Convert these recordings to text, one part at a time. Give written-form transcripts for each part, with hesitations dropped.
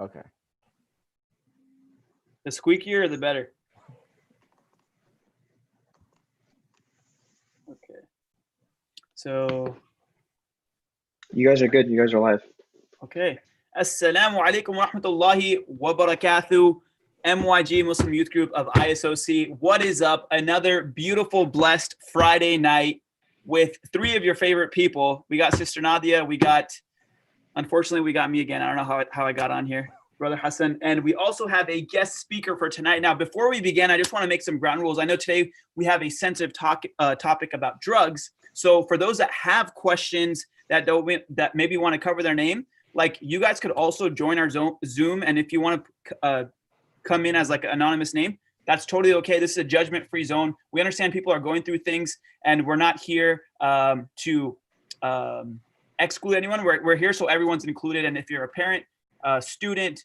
Okay. The squeakier, the better. Okay. So, You guys are good. You guys are live. okay. Assalamu alaikum wa rahmatullahi wa barakatuh. MYG Muslim Youth Group of ISOC. What is up? Another beautiful, blessed Friday night with three of your favorite people. We got Sister Nadia. Unfortunately, we got me again. I don't know how I got on here. Brother Hassan. And we also have a guest speaker for tonight. Now, before we begin, I just want to make some ground rules. I know today we have a sensitive topic about drugs. So for those that have questions that maybe want to cover their name, like you guys could also join our Zoom. And if you want to come in as like an anonymous name, that's totally okay. This is a judgment-free zone. We understand people are going through things, and we're not here to exclude anyone. We're here so everyone's included. And if you're a parent, student,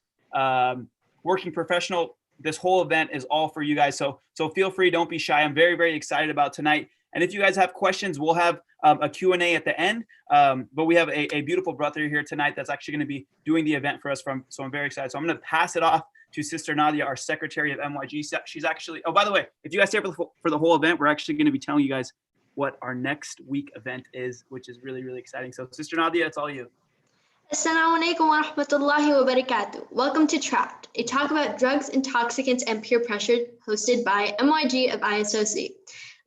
working professional, this whole event is all for you guys. So feel free, don't be shy. I'm very, very excited about tonight. And if you guys have questions, we'll have a Q&A at the end. But we have a beautiful brother here tonight that's actually going to be doing the event for us. So I'm very excited. So I'm going to pass it off to Sister Nadia, our secretary of MYG. She's actually, oh, by the way, if you guys stay for the whole event, we're actually going to be telling you guys what our next week event is, which is really, really exciting. So Sister Nadia, it's all you. Assalamu alaikum wa rahmatullahi wa barakatuh. Welcome to Trapped, a talk about drugs, intoxicants, and peer pressure hosted by MYG of ISOC.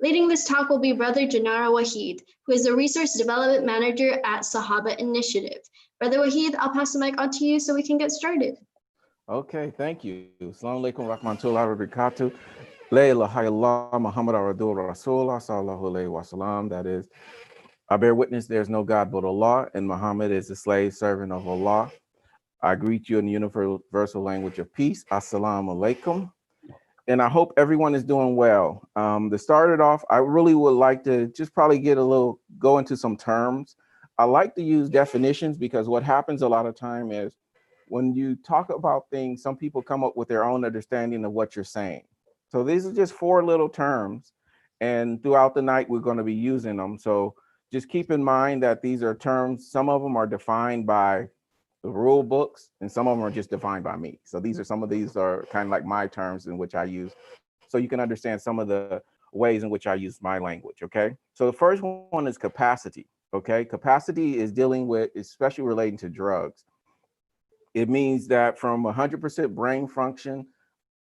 Leading this talk will be Brother Gernaro Waheed, who is the Resource Development Manager at Sahaba Initiative. Brother Waheed, I'll pass the mic on to you so we can get started. Okay, thank you. Assalamu alaikum wa rahmatullahi wa barakatuh. La ilaha illallah Muhammad Rasulullah sallallahu alayhi wa sallam. That is, I bear witness there's no God but Allah, and Muhammad is the slave servant of Allah. I greet you in the universal language of peace. Assalamu alaikum. And I hope everyone is doing well. To start it off, I really would like to just probably go into some terms. I like to use definitions because what happens a lot of time is when you talk about things, some people come up with their own understanding of what you're saying. So these are just 4 little terms, and throughout the night, we're going to be using them. So just keep in mind that these are terms. Some of them are defined by the rule books, and some of them are just defined by me. So some of these are kind of like my terms in which I use, so you can understand some of the ways in which I use my language, okay? So the first one is capacity, okay? Capacity is dealing with, especially relating to drugs. It means that from 100% brain function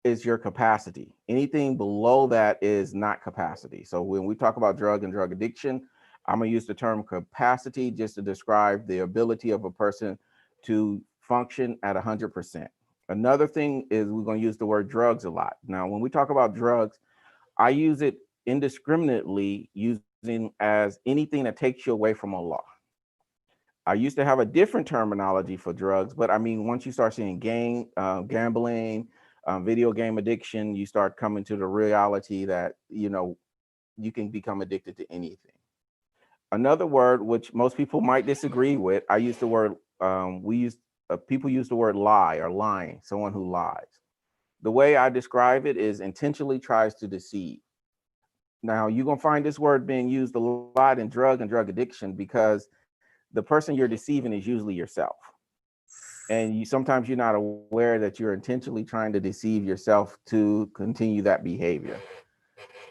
is your capacity. Anything below that is not capacity. So when we talk about drug and drug addiction, I'm gonna use the term capacity just to describe the ability of a person to function at 100%. Another thing is we're going to use the word drugs a lot. Now, when we talk about drugs, I use it indiscriminately, using as anything that takes you away from Allah. I used to have a different terminology for drugs, but I mean, once you start seeing gambling, video game addiction, you start coming to the reality that, you can become addicted to anything. Another word, which most people might disagree with, I use the word, people use the word lie or lying, someone who lies. The way I describe it is intentionally tries to deceive. Now, you're going to find this word being used a lot in drug and drug addiction because the person you're deceiving is usually yourself. And sometimes you're not aware that you're intentionally trying to deceive yourself to continue that behavior.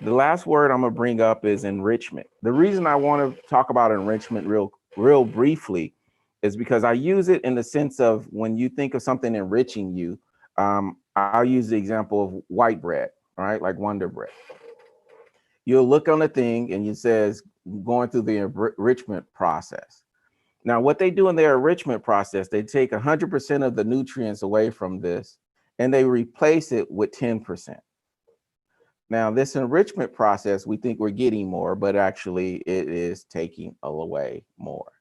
The last word I'm going to bring up is enrichment. The reason I want to talk about enrichment real briefly is because I use it in the sense of when you think of something enriching you, I'll use the example of white bread, all right, like Wonder Bread. You'll look on the thing and it says going through the enrichment process. Now, what they do in their enrichment process, they take 100% of the nutrients away from this and they replace it with 10%. Now, this enrichment process, we think we're getting more, but actually it is taking away more.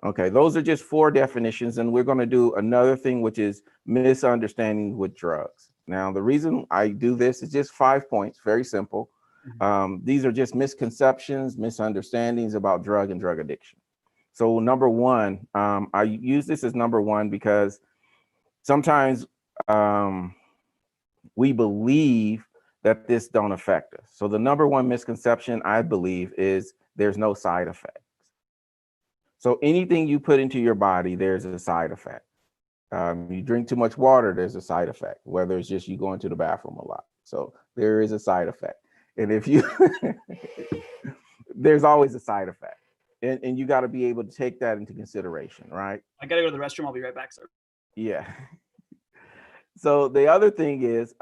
Okay, those are just 4 definitions, and we're going to do another thing, which is misunderstandings with drugs. Now, the reason I do this is just 5 points, very simple. These are just misconceptions, misunderstandings about drug and drug addiction. So number 1, I use this as number 1 because sometimes we believe that this don't affect us. So the number 1 misconception I believe is there's no side effects. So anything you put into your body, there's a side effect. You drink too much water, there's a side effect, whether it's just you going to the bathroom a lot. So there is a side effect. And if you, there's always a side effect. And you got to be able to take that into consideration, right? I got to go to the restroom. I'll be right back, sir. Yeah. So the other thing is,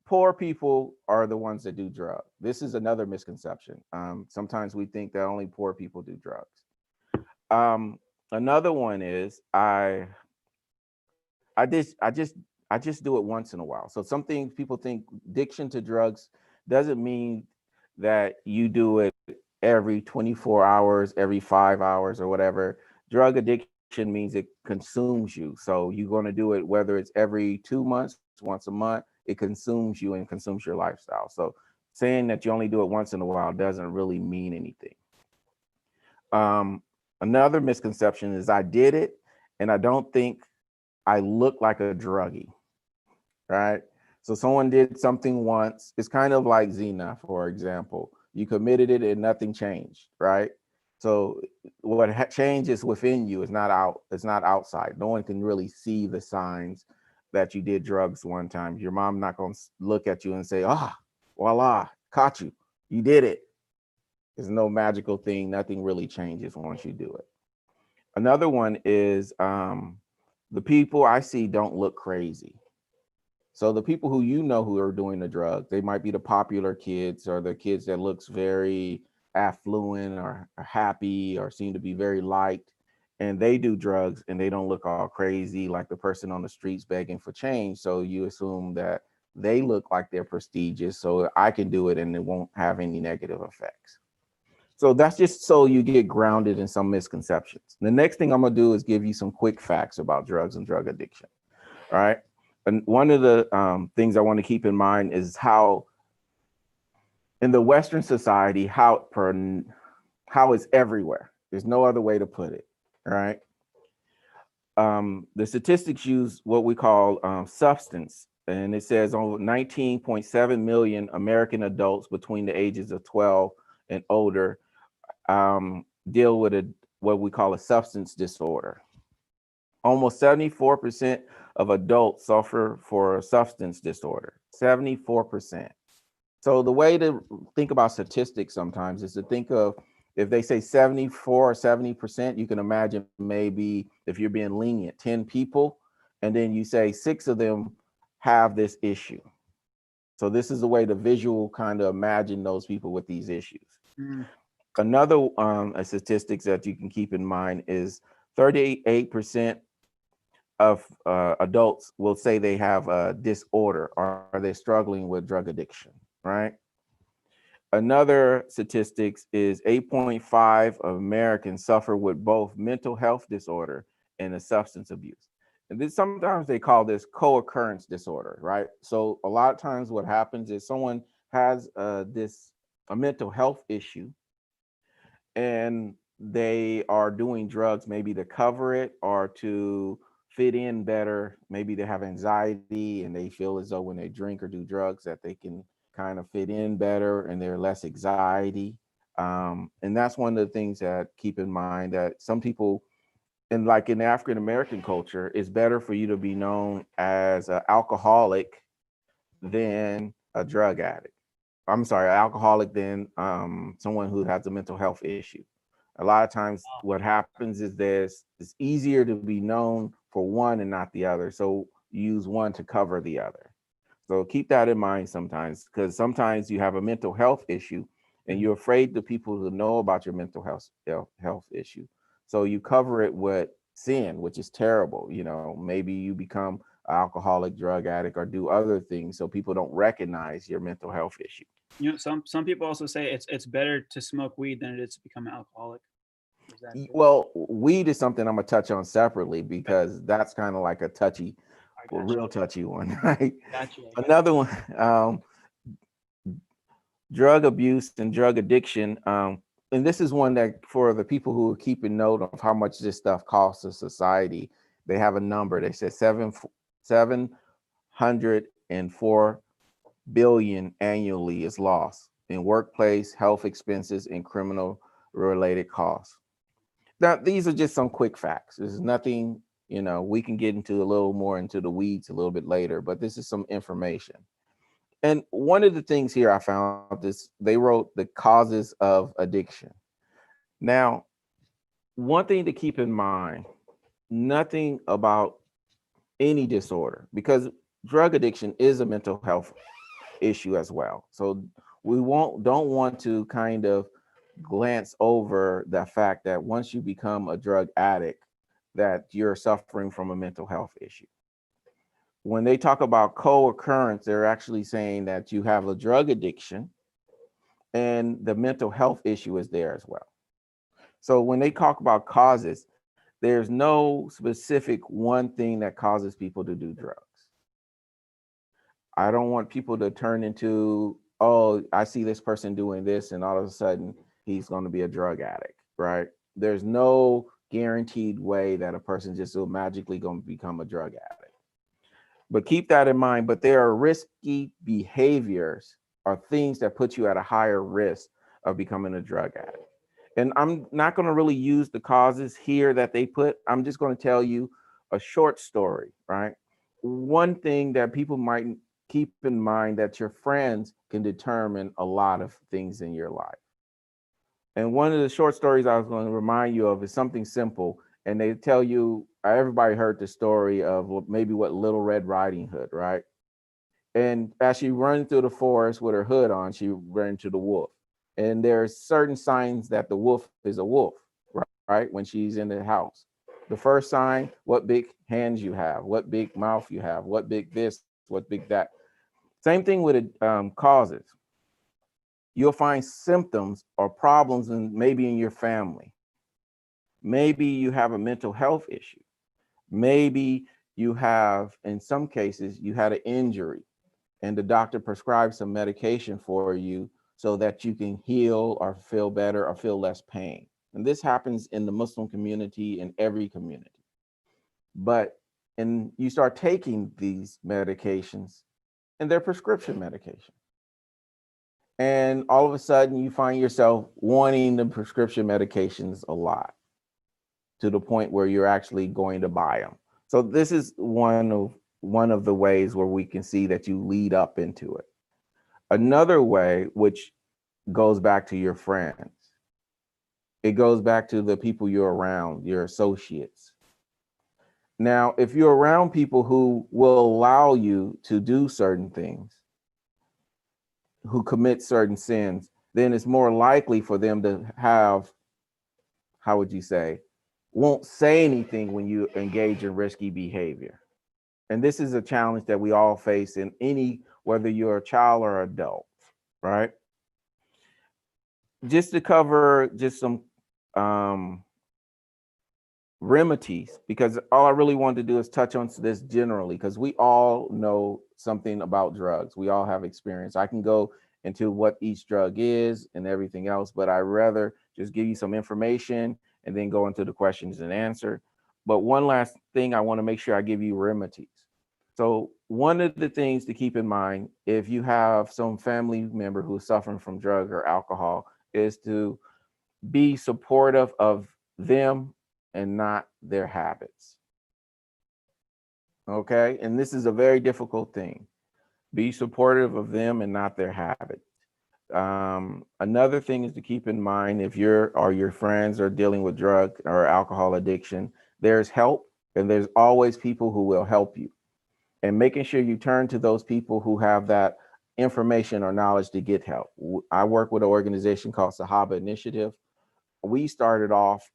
poor people are the ones that do drugs. This is another misconception. Sometimes we think that only poor people do drugs. Another one is I just do it once in a while. So some things people think addiction to drugs doesn't mean that you do it every 24 hours, every 5 hours or whatever. Drug addiction means it consumes you. So you're going to do it whether it's every 2 months, once a month, it consumes you and consumes your lifestyle. So saying that you only do it once in a while doesn't really mean anything. Another misconception is I did it and I don't think I look like a druggie, right? So someone did something once. It's kind of like Zina, for example. You committed it and nothing changed, right? So what changes within you is not out. It's not outside. No one can really see the signs that you did drugs one time. Your mom not going to look at you and say, "Ah, voila, caught you. You did it." There's no magical thing. Nothing really changes once you do it. Another one is the people I see don't look crazy. So the people who you know who are doing the drug, they might be the popular kids or the kids that looks very affluent or happy or seem to be very liked, and they do drugs and they don't look all crazy like the person on the streets begging for change. So you assume that they look like they're prestigious, so I can do it and it won't have any negative effects. So that's just so you get grounded in some misconceptions. The next thing I'm gonna do is give you some quick facts about drugs and drug addiction. All right. And one of the things I want to keep in mind is how in the Western society, how it's everywhere. There's no other way to put it. All right. The statistics use what we call substance, and it says over 19.7 million American adults between the ages of 12 and older deal with what we call a substance disorder. Almost 74% of adults suffer for a substance disorder. 74%. So the way to think about statistics sometimes is to think of if they say 74 or 70%, you can imagine maybe if you're being lenient, 10 people, and then you say 6 of them have this issue. So this is a way to visual kind of imagine those people with these issues. Mm. Another statistics that you can keep in mind is 38% of adults will say they have a disorder or they're struggling with drug addiction, right? Another statistics is 8.5 of Americans suffer with both mental health disorder and a substance abuse. And then sometimes they call this co-occurrence disorder, right? So a lot of times what happens is someone has a mental health issue and they are doing drugs maybe to cover it or to fit in better. Maybe they have anxiety and they feel as though when they drink or do drugs that they can kind of fit in better and they're less anxiety. And that's one of the things that keep in mind that some people, and like in African American culture, it's better for you to be known as an alcoholic than a drug addict. I'm sorry, alcoholic than someone who has a mental health issue. A lot of times what happens is it's easier to be known for one and not the other. So you use one to cover the other. So keep that in mind sometimes, because sometimes you have a mental health issue and you're afraid the people who know about your mental health issue. So you cover it with sin, which is terrible. You know, maybe you become an alcoholic, drug addict, or do other things so people don't recognize your mental health issue. You know, some people also say it's better to smoke weed than it is to become an alcoholic. Is that true? Well, weed is something I'm gonna touch on separately because that's kind of like a touchy, I got real you. touchy one, right? Got you. Another one, drug abuse and drug addiction. And this is one that for the people who are keeping note of how much this stuff costs to society, they have a number. They said 704 billion annually is lost in workplace, health expenses, and criminal related costs. Now, these are just some quick facts. There's nothing, You know, we can get into a little more into the weeds a little bit later, but this is some information. And one of the things here I found is they wrote the causes of addiction. Now, one thing to keep in mind, nothing about any disorder, because drug addiction is a mental health issue as well. So we don't want to kind of glance over the fact that once you become a drug addict, that you're suffering from a mental health issue. When they talk about co-occurrence, they're actually saying that you have a drug addiction and the mental health issue is there as well. So when they talk about causes, there's no specific one thing that causes people to do drugs. I don't want people to turn into, oh, I see this person doing this, and all of a sudden he's going to be a drug addict, right? There's no guaranteed way that a person just will magically going to become a drug addict. But keep that in mind. But there are risky behaviors or things that put you at a higher risk of becoming a drug addict. And I'm not going to really use the causes here that they put. I'm just going to tell you a short story, right? One thing that people might keep in mind, that your friends can determine a lot of things in your life. And one of the short stories I was going to remind you of is something simple. And they tell you, everybody heard the story of maybe what Little Red Riding Hood, right? And as she runs through the forest with her hood on, she ran into the wolf. And there's certain signs that the wolf is a wolf, right? When she's in the house. The first sign, what big hands you have, what big mouth you have, what big this, what big that. Same thing with causes. You'll find symptoms or problems maybe in your family. Maybe you have a mental health issue. Maybe you have, in some cases, you had an injury and the doctor prescribes some medication for you so that you can heal or feel better or feel less pain. And this happens in the Muslim community, in every community. But and you start taking these medications, and they're prescription medication. And all of a sudden you find yourself wanting the prescription medications a lot, to the point where you're actually going to buy them. So this is one of the ways where we can see that you lead up into it. Another way, which goes back to your friends, it goes back to the people you're around, your associates. Now, if you're around people who will allow you to do certain things, who commit certain sins, then it's more likely for them to have, how would you say, won't say anything when you engage in risky behavior. And this is a challenge that we all face in any, whether you're a child or adult, right? Just to cover just some remedies, because all I really wanted to do is touch on this generally, because we all know something about drugs. We all have experience. I can go into what each drug is and everything else, but I rather just give you some information and then go into the questions and answer. But one last thing, I want to make sure I give you remedies. So one of the things to keep in mind, if you have some family member who's suffering from drug or alcohol, is to be supportive of them and not their habits. Okay, and this is a very difficult thing. Be supportive of them and not their habit. Another thing is to keep in mind, if you're or your friends are dealing with drug or alcohol addiction, there's help, and there's always people who will help you. And making sure you turn to those people who have that information or knowledge to get help. I work with an organization called Sahaba Initiative. We started off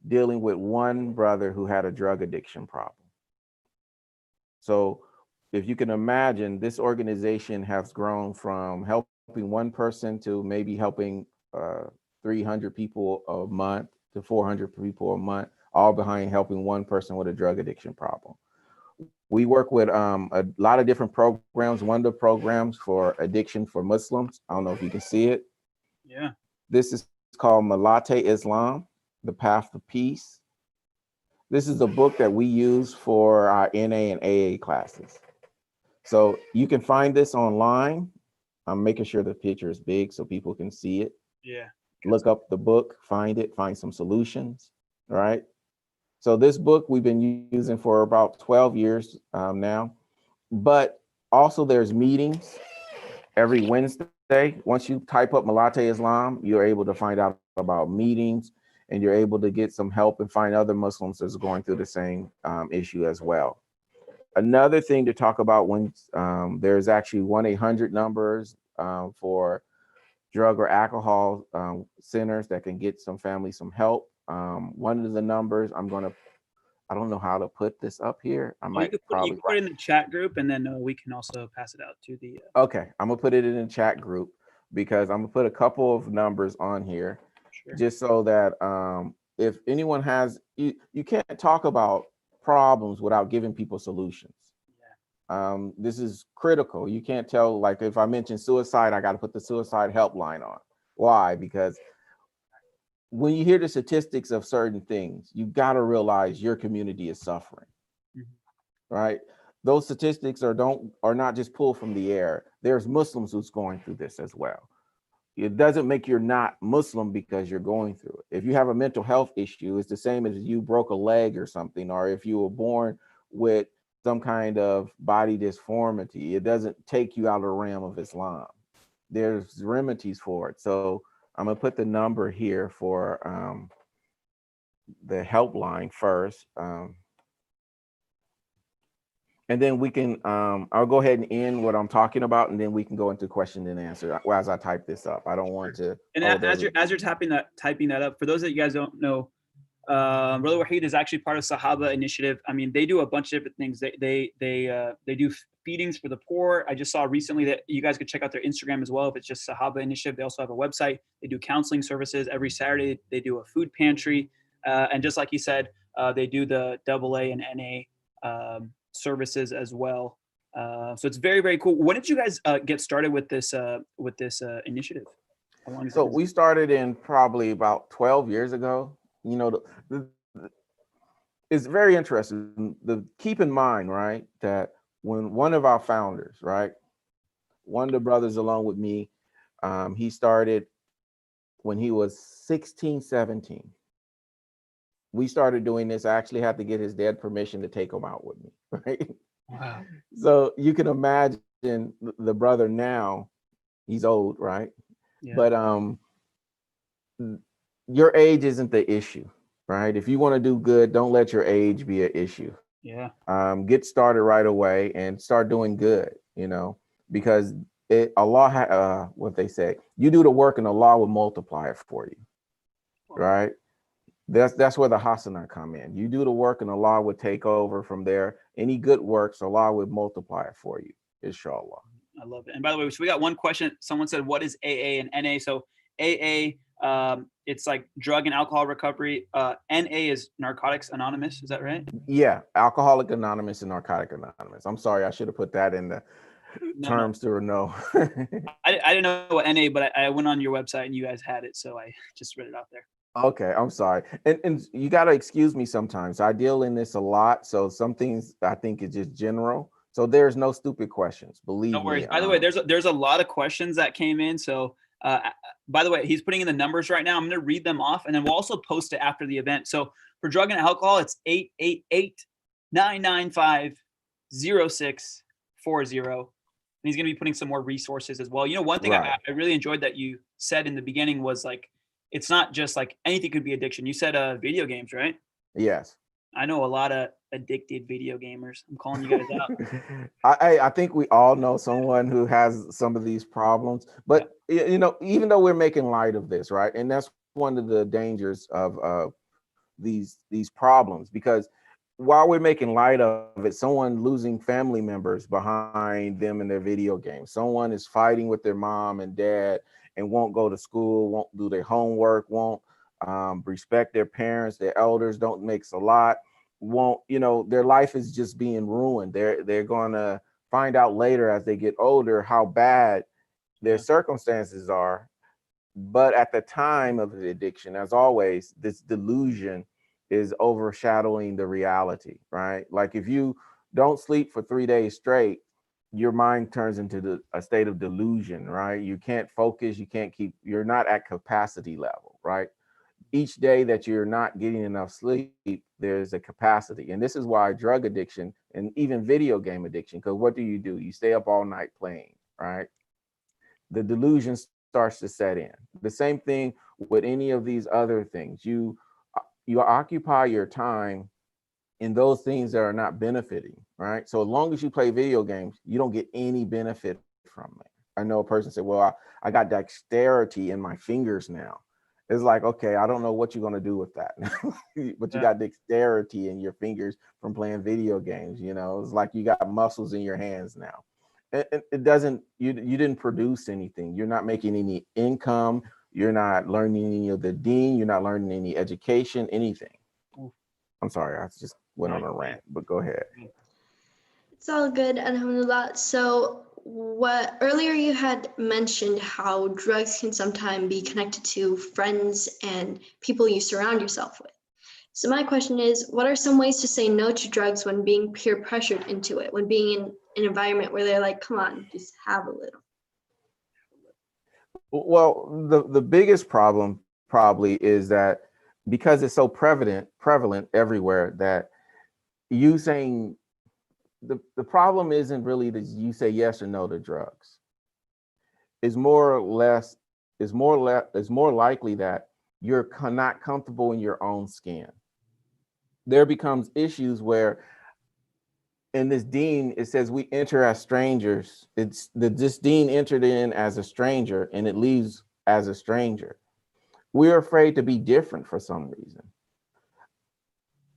dealing with one brother who had a drug addiction problem. So if you can imagine, this organization has grown from helping one person to maybe helping 300 people a month to 400 people a month, all behind helping one person with a drug addiction problem. We work with a lot of different programs. One of the programs for addiction for Muslims, I don't know if you can see it. Yeah. This is called Malate Islam, The Path to Peace. This is a book that we use for our NA and AA classes. So you can find this online. I'm making sure the picture is big so people can see it. Yeah. Look up the book, find it, find some solutions, right? So this book we've been using for about 12 years now, but also there's meetings every Wednesday. Once you type up Malate Islam, you're able to find out about meetings, and you're able to get some help and find other Muslims that's going through the same issue as well. Another thing to talk about, when there's actually 1-800 numbers for drug or alcohol centers that can get some families some help. One of the numbers I don't know how to put this up here. I You might can probably put it in the chat group, and then we can also pass it out to the. Okay, I'm gonna put it in the chat group because I'm gonna put a couple of numbers on here, Sure. just so that if anyone has, you can't talk about problems without giving people solutions. This is critical. You can't tell, like, if I mention suicide, I got to put the suicide helpline on. Why? Because when you hear the statistics of certain things, you got to realize your community is suffering. Right? Those statistics are not just pulled from the air. There's Muslims who's going through this as well. It doesn't make you're not Muslim because you're going through it. If you have a mental health issue, it's the same as you broke a leg or something, or if you were born with some kind of body disformity. It doesn't take you out of the realm of Islam. There's remedies for it. So I'm gonna put the number here for the helpline first. And then we can, I'll go ahead and end what I'm talking about, and then we can go into question and answer as I type this up. I don't want to. And as you're typing that up, for those that you guys don't know, Brother Waheed is actually part of Sahaba Initiative. I mean, they do a bunch of different things. They do feedings for the poor. I just saw recently that you guys could check out their Instagram as well if it's just Sahaba Initiative. They also have a website. They do counseling services every Saturday. They do a food pantry, and just like he said, they do the AA and NA services as well. So it's very, very cool. When did you guys get started with this initiative? So we started in probably about 12 years ago. You know, it's very interesting. Keep in mind, right, that when one of our founders, right, one of the brothers along with me, he started when he was 16, 17. We started doing this. I actually had to get his dad permission to take him out with me, right? Wow. So you can imagine the brother now, he's old, right? Yeah. But your age isn't the issue, right? If you want to do good, don't let your age be an issue. Yeah. Get started right away and start doing good, because Allah, what they say, you do the work and Allah will multiply it for you, right? That's where the hasana come in. You do the work and Allah would take over from there. Any good works, Allah would multiply it for you, inshallah. I love it. And by the way, so we got one question. Someone said, what is AA and NA? So AA, it's like drug and alcohol recovery. NA is Narcotics Anonymous. Is that right? Yeah, Alcoholic Anonymous and Narcotic Anonymous. I'm sorry, I should have put that in the terms to know. I didn't know what NA, but I went on your website and you guys had it, so I just read it out there. Okay, I'm sorry. And you got to excuse me sometimes. I deal in this a lot, so some things I think is just general. So there's no stupid questions, believe me. No worries. By the way, there's a lot of questions that came in. So by the way, he's putting in the numbers right now. I'm going to read them off, and then we'll also post it after the event. So for drug and alcohol, it's 888-995-0640. And he's going to be putting some more resources as well. One thing I really enjoyed that you said in the beginning was like, it's not just like anything could be addiction. You said video games, right? Yes. I know a lot of addicted video gamers. I'm calling you guys out. I think we all know someone who has some of these problems, but even though we're making light of this, right? And that's one of the dangers of these problems, because while we're making light of it, someone losing family members behind them in their video games. Someone is fighting with their mom and dad and won't go to school, won't do their homework, won't respect their parents, their elders, don't make salat, won't, their life is just being ruined. They're gonna find out later as they get older how bad their circumstances are. But at the time of the addiction, as always, this delusion is overshadowing the reality, right? Like if you don't sleep for 3 days straight, your mind turns into a state of delusion, right? You can't focus, you're not at capacity level, right? Each day that you're not getting enough sleep, there's a capacity. And this is why drug addiction and even video game addiction, because what do? You stay up all night playing, right? The delusion starts to set in. The same thing with any of these other things. You occupy your time in those things that are not benefiting, right? So as long as you play video games, you don't get any benefit from it. I know a person said, well, I got dexterity in my fingers now. It's like, okay, I don't know what you're going to do with that. But you got dexterity in your fingers from playing video games. You know, it's like you got muscles in your hands now. It doesn't, you didn't produce anything. You're not making any income. You're not learning any of the deen. You're not learning any education, anything. I'm sorry, I just went on a rant, but go ahead. It's all good, alhamdulillah. So what earlier you had mentioned how drugs can sometimes be connected to friends and people you surround yourself with. So my question is, what are some ways to say no to drugs when being peer pressured into it, when being in an environment where they're like, come on, just have a little? Well, the biggest problem probably is that because it's so prevalent everywhere, that you saying the problem isn't really that you say yes or no to drugs. It's more likely that you're not comfortable in your own skin. There becomes issues where in this deen, it says we enter as strangers. This deen entered in as a stranger and it leaves as a stranger. We're afraid to be different for some reason.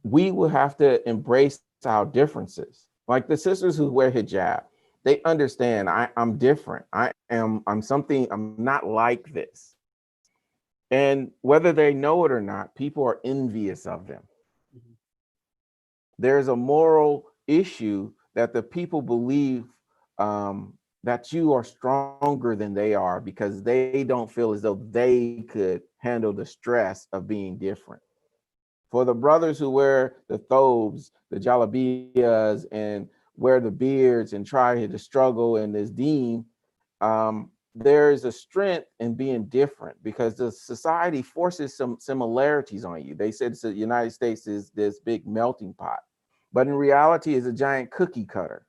We will have to embrace our differences. Like the sisters who wear hijab, they understand I'm different. I'm something, I'm not like this. And whether they know it or not, people are envious of them. There's a moral issue that the people believe that you are stronger than they are because they don't feel as though they could handle the stress of being different. For the brothers who wear the thobes, the jalabiyas, and wear the beards and try to struggle in this deen, there is a strength in being different because the society forces some similarities on you. They said the United States is this big melting pot, but in reality it's a giant cookie cutter.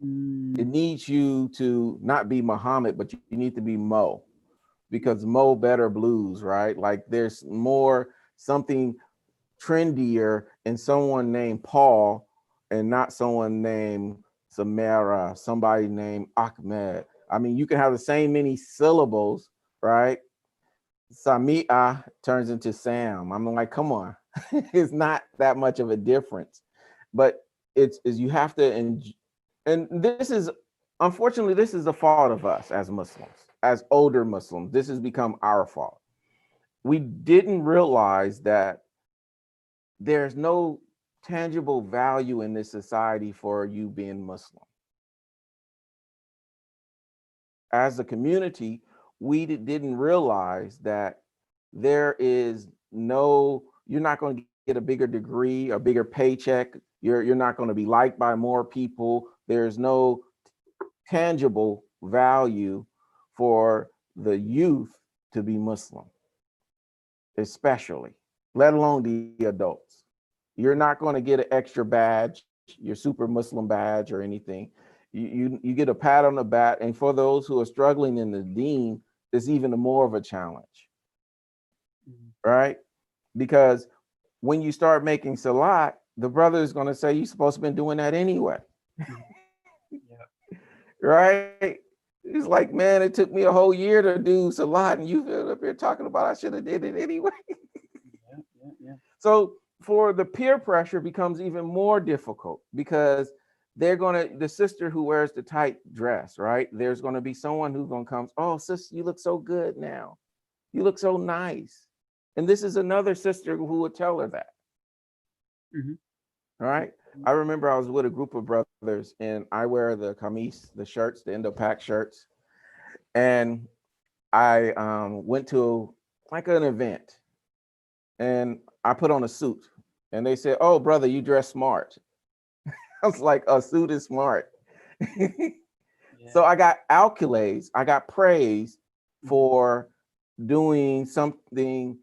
It needs you to not be Muhammad, but you need to be Mo, because Mo better blues, right? Like there's more something trendier in someone named Paul and not someone named Samara, somebody named Ahmed. I mean, you can have the same many syllables, right? Samia turns into Sam. I'm like, come on. It's not that much of a difference, but it's you have to, and this is, unfortunately, this is the fault of us as Muslims, as older Muslims. This has become our fault. We didn't realize that there's no tangible value in this society for you being Muslim. As a community, we didn't realize that there is no, you're not going to get a bigger degree, a bigger paycheck. You're not going to be liked by more people. There's no tangible value for the youth to be Muslim, especially, let alone the adults. You're not going to get an extra badge, your super Muslim badge or anything. You get a pat on the back. And for those who are struggling in the deen, it's even more of a challenge, right? Because when you start making salat, the brother is going to say, you're supposed to be doing that anyway. Right? It's like, man, it took me a whole year to do salat and you feel up here talking about I should have did it anyway. So for the peer pressure becomes even more difficult because the sister who wears the tight dress, right? There's going to be someone who's going to come, oh, sis, you look so good now. You look so nice. And this is another sister who would tell her that. Right? I remember I was with a group of brothers and I wear the kameez, the shirts, the Indo-Pak shirts. And I went to like an event and I put on a suit and they said, oh, brother, you dress smart. I was like, a suit is smart. So I got accolades, I got praise for doing something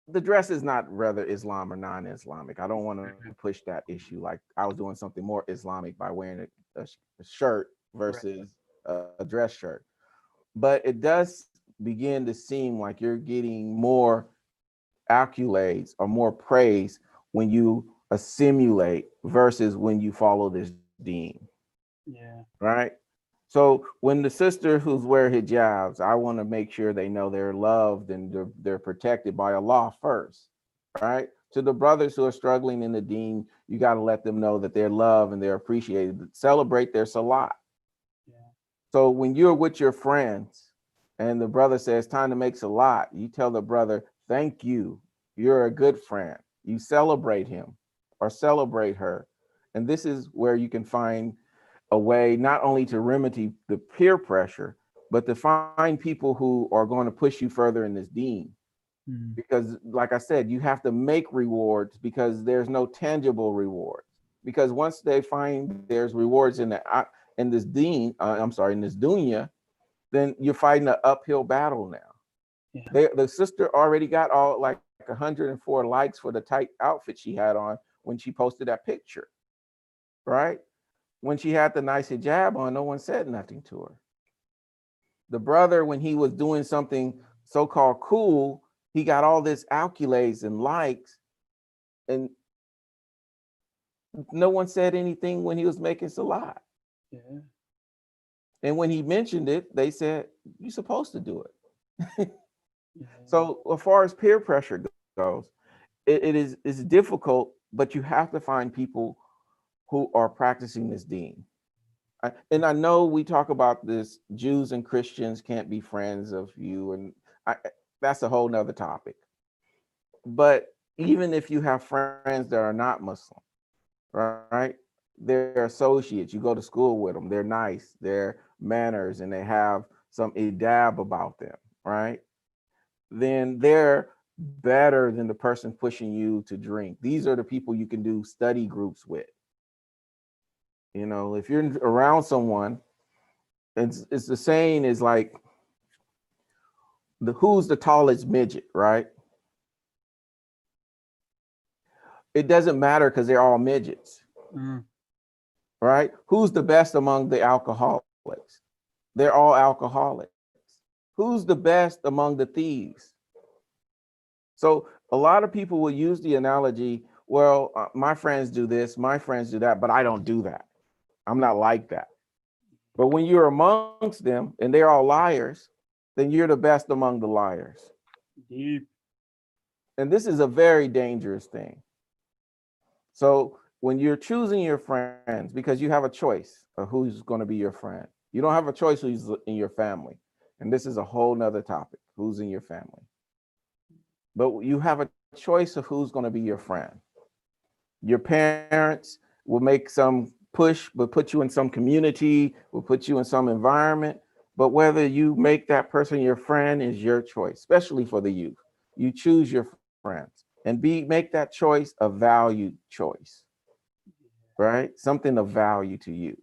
the dress is not rather Islam or non-Islamic. I don't want to push that issue. Like I was doing something more Islamic by wearing a shirt Right. versus a dress shirt. But it does begin to seem like you're getting more accolades or more praise when you assimilate versus when you follow this deen, Yeah. right? So when the sister who's wear hijabs, I want to make sure they know they're loved and they're protected by Allah first, right? To the brothers who are struggling in the deen, you got to let them know that they're loved and they're appreciated. Celebrate their salat. Yeah. So when you're with your friends and the brother says time to make salat, you tell the brother, thank you. You're a good friend. You celebrate him or celebrate her. And this is where you can find a way not only to remedy the peer pressure, but to find people who are going to push you further in this deen. Mhm. Because, like I said, you have to make rewards because there's no tangible rewards. Because once they find there's rewards in this deen, I'm sorry, in this dunya, then you're fighting an uphill battle now. Yeah. The sister already got all like 104 likes for the tight outfit she had on when she posted that picture, right? When she had the nice hijab on, no one said nothing to her. The brother, when he was doing something so-called cool, he got all this accolades and likes, and no one said anything when he was making salat. Yeah. And when he mentioned it, they said, "You're supposed to do it." Yeah. So as far as peer pressure goes, it is it's difficult, but you have to find people who are practicing this deen. And I know we talk about this, Jews and Christians can't be friends of you, and I, that's a whole nother topic. But even if you have friends that are not Muslim, right? They're associates. You go to school with them. They're nice. They're manners, and they have some adab about them, right? Then they're better than the person pushing you to drink. These are the people you can do study groups with. You know, if you're around someone, it's the saying is like the who's the tallest midget, right? It doesn't matter because they're all midgets, Mhm. right? Who's the best among the alcoholics? They're all alcoholics. Who's the best among the thieves? So a lot of people will use the analogy, well, my friends do this, my friends do that, but I don't do that. I'm not like that. But when you're amongst them and they're all liars, then you're the best among the liars. Deep. And this is a very dangerous thing. So when you're choosing your friends, because you have a choice of who's going to be your friend, you don't have a choice who's in your family. And this is a whole nother topic, who's in your family. But you have a choice of who's going to be your friend. Your parents will make some push, will put you in some community, will put you in some environment. But whether you make that person your friend is your choice, especially for the youth. You choose your friends and make that choice a valued choice, right? Something of value to you,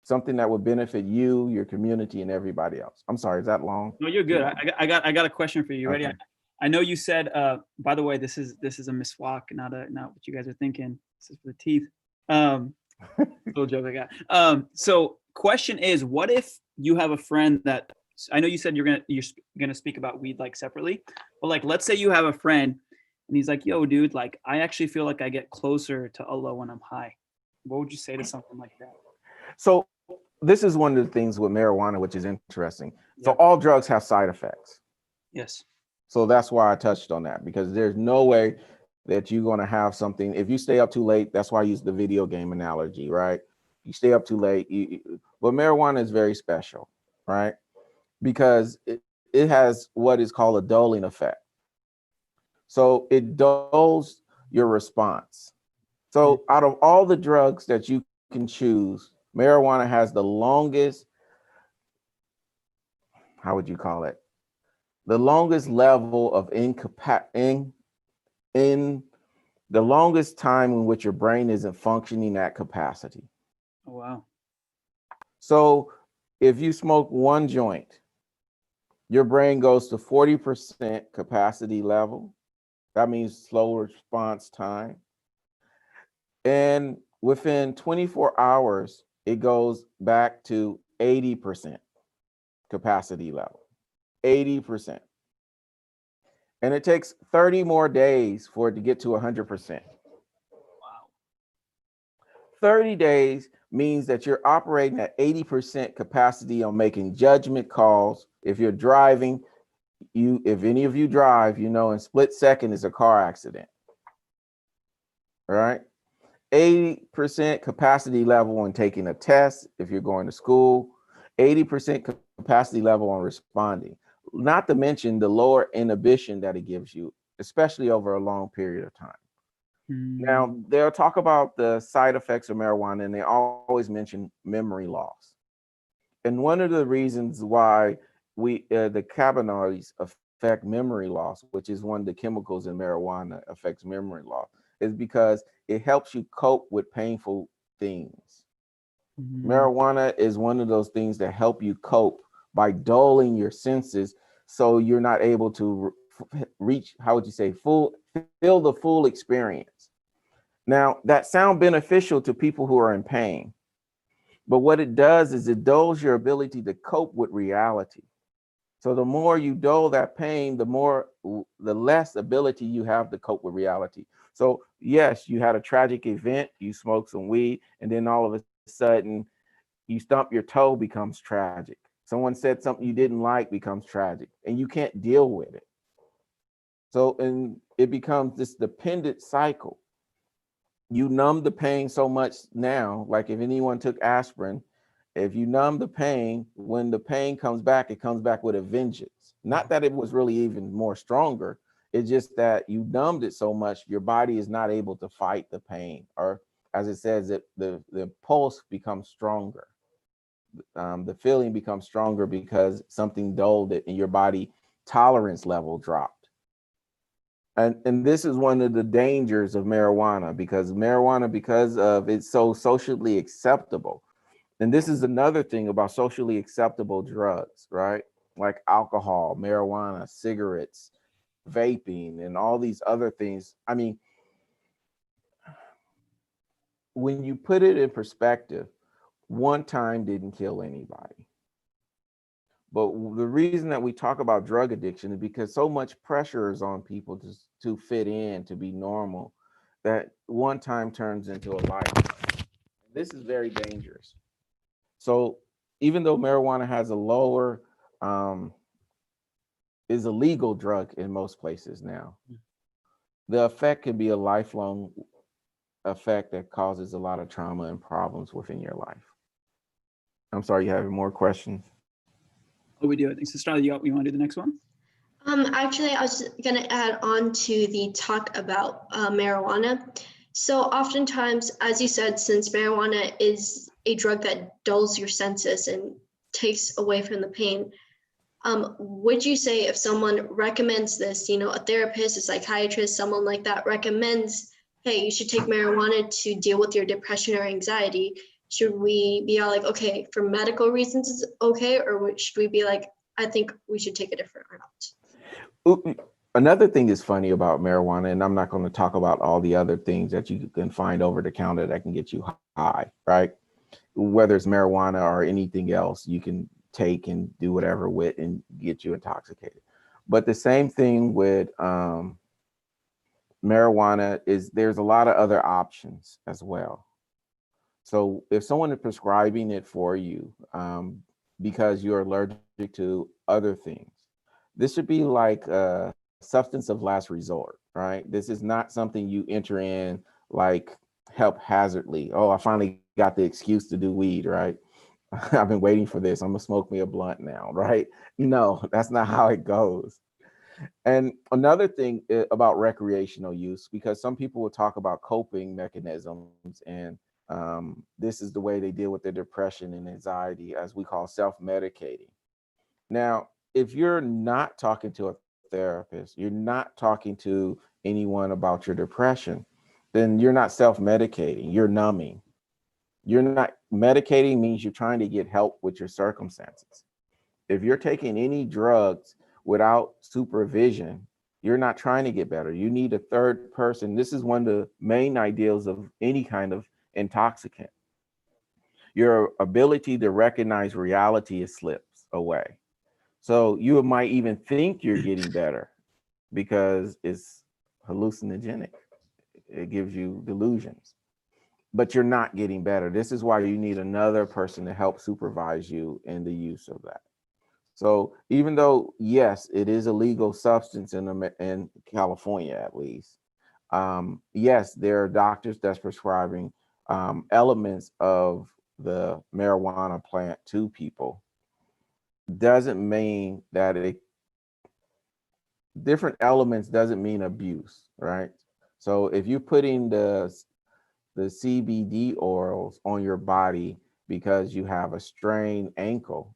something that would benefit you, your community, and everybody else. I'm sorry, is that long? No, you're good. I got a question for you. You ready? Okay. I know you said. By the way, this is a miswak, not what you guys are thinking. This is for the teeth. Little joke I got. So question is, what if you have a friend that I know you said you're gonna speak about weed like separately, but like let's say you have a friend and he's like, yo, dude, like I actually feel like I get closer to Allah when I'm high. What would you say to something like that? So this is one of the things with marijuana, which is interesting. So Yeah. all drugs have side effects. Yes. So that's why I touched on that, because there's no way that you're going to have something. If you stay up too late, that's why I use the video game analogy, right? You stay up too late. But marijuana is very special, right? Because it has what is called a dulling effect. So it dulls your response. So out of all the drugs that you can choose, marijuana has the longest, how would you call it? The longest level of in the longest time in which your brain isn't functioning at capacity. Oh wow. So if you smoke one joint, your brain goes to 40% capacity level. That means slow response time. And within 24 hours, it goes back to 80% capacity level. 80%. And it takes 30 more days for it to get to 100%. Wow. 30 days means that you're operating at 80% capacity on making judgment calls. If you're driving, if any of you drive, you know, in split second is a car accident. All right. 80% capacity level on taking a test if you're going to school, 80% capacity level on responding, not to mention the lower inhibition that it gives you, especially over a long period of time. Now, they'll talk about the side effects of marijuana, and they always mention memory loss. And one of the reasons why the cannabinoids affect memory loss, which is one of the chemicals in marijuana affects memory loss, is because it helps you cope with painful things. Marijuana is one of those things that help you cope by dulling your senses so you're not able to reach, how would you say, feel the full experience. Now, that sounds beneficial to people who are in pain, but what it does is it dulls your ability to cope with reality. So the more you dull that pain, the less ability you have to cope with reality. So yes, you had a tragic event, you smoked some weed, and then all of a sudden you stump your toe becomes tragic. Someone said something you didn't like becomes tragic, and you can't deal with it. So, and it becomes this dependent cycle. You numb the pain so much now, like if anyone took aspirin, if you numb the pain, when the pain comes back, it comes back with a vengeance. Not that it was really even more stronger. It's just that you numbed it so much, your body is not able to fight the pain, or as it says, the pulse becomes stronger. The feeling becomes stronger because something dulled it and your body tolerance level dropped. And this is one of the dangers of marijuana, because of it's so socially acceptable. And this is another thing about socially acceptable drugs, right? Like alcohol, marijuana, cigarettes, vaping, and all these other things. I mean, when you put it in perspective, one time didn't kill anybody. But the reason that we talk about drug addiction is because so much pressure is on people to fit in, to be normal, that one time turns into a lifetime. This is very dangerous. So even though marijuana has a lower, is a legal drug in most places now, the effect can be a lifelong effect that causes a lot of trauma and problems within your life. I'm sorry, you have more questions? Oh, we do. I think Sister, you want to do the next one? Actually, I was going to add on to the talk about marijuana. So oftentimes, as you said, since marijuana is a drug that dulls your senses and takes away from the pain, would you say if someone recommends this, you know, a therapist, a psychiatrist, someone like that recommends, hey, you should take marijuana to deal with your depression or anxiety, should we be all like, okay, for medical reasons it's okay, or should we be like, I think we should take a different route? Another thing is funny about marijuana, and I'm not going to talk about all the other things that you can find over the counter that can get you high, right? Whether it's marijuana or anything else, you can take and do whatever with and get you intoxicated. But the same thing with marijuana is there's a lot of other options as well. So if someone is prescribing it for you because you're allergic to other things, this should be like a substance of last resort, right? This is not something you enter in like haphazardly. Oh, I finally got the excuse to do weed, right? I've been waiting for this. I'm gonna smoke me a blunt now, right? No, that's not how it goes. And another thing about recreational use, because some people will talk about coping mechanisms, and this is the way they deal with their depression and anxiety, as we call self-medicating. Now, if you're not talking to a therapist, you're not talking to anyone about your depression, then you're not self-medicating, you're numbing. You're not medicating means you're trying to get help with your circumstances. If you're taking any drugs without supervision, You're not trying to get better. You need a third person. This is one of the main ideals of any kind of intoxicant. Your ability to recognize reality is slips away. So you might even think you're getting better because it's hallucinogenic. It gives you delusions, but you're not getting better. This is why you need another person to help supervise you in the use of that. So even though, yes, it is a legal substance in California, at least, yes, there are doctors that's prescribing elements of the marijuana plant to people. Doesn't mean that different elements doesn't mean abuse, right? So if you're putting the CBD oils on your body because you have a strained ankle,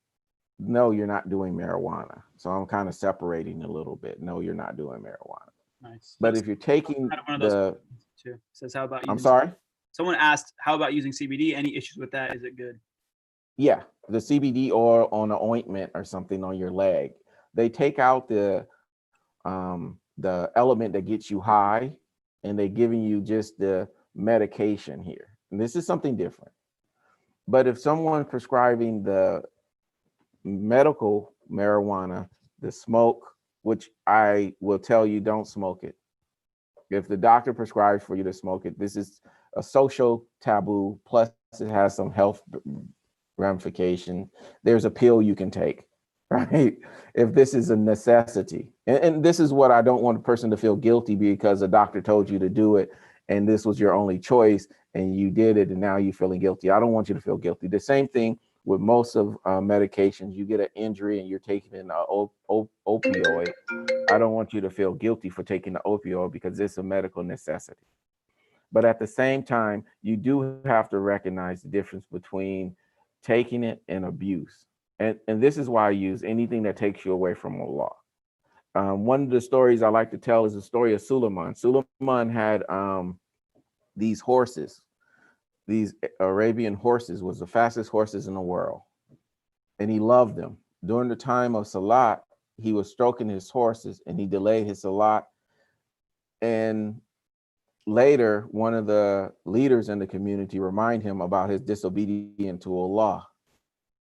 no, you're not doing marijuana. So I'm kind of separating a little bit. No, you're not doing marijuana. Nice. But if you're taking one of those the, too. Says, how about I'm using? sorry? Someone asked, how about using CBD? Any issues with that? Is it good? Yeah, the CBD oil on an ointment or something on your leg. They take out the element that gets you high, and they're giving you just the medication here. And this is something different. But if someone prescribing the medical marijuana, the smoke, which I will tell you, don't smoke it. If the doctor prescribes for you to smoke it, this is a social taboo. Plus, it has some health ramification. There's a pill you can take, right? If this is a necessity. And this is what I don't want a person to feel guilty because a doctor told you to do it and this was your only choice and you did it and now you're feeling guilty. I don't want you to feel guilty. The same thing with most of medications. You get an injury and you're taking an opioid. I don't want you to feel guilty for taking the opioid because it's a medical necessity. But at the same time, you do have to recognize the difference between taking it and abuse. And this is why I use anything that takes you away from Allah. One of the stories I like to tell is the story of Suleiman. Suleiman had these horses. These Arabian horses was the fastest horses in the world. And he loved them. During the time of Salat, he was stroking his horses and he delayed his Salat. And later, one of the leaders in the community reminded him about his disobedience to Allah.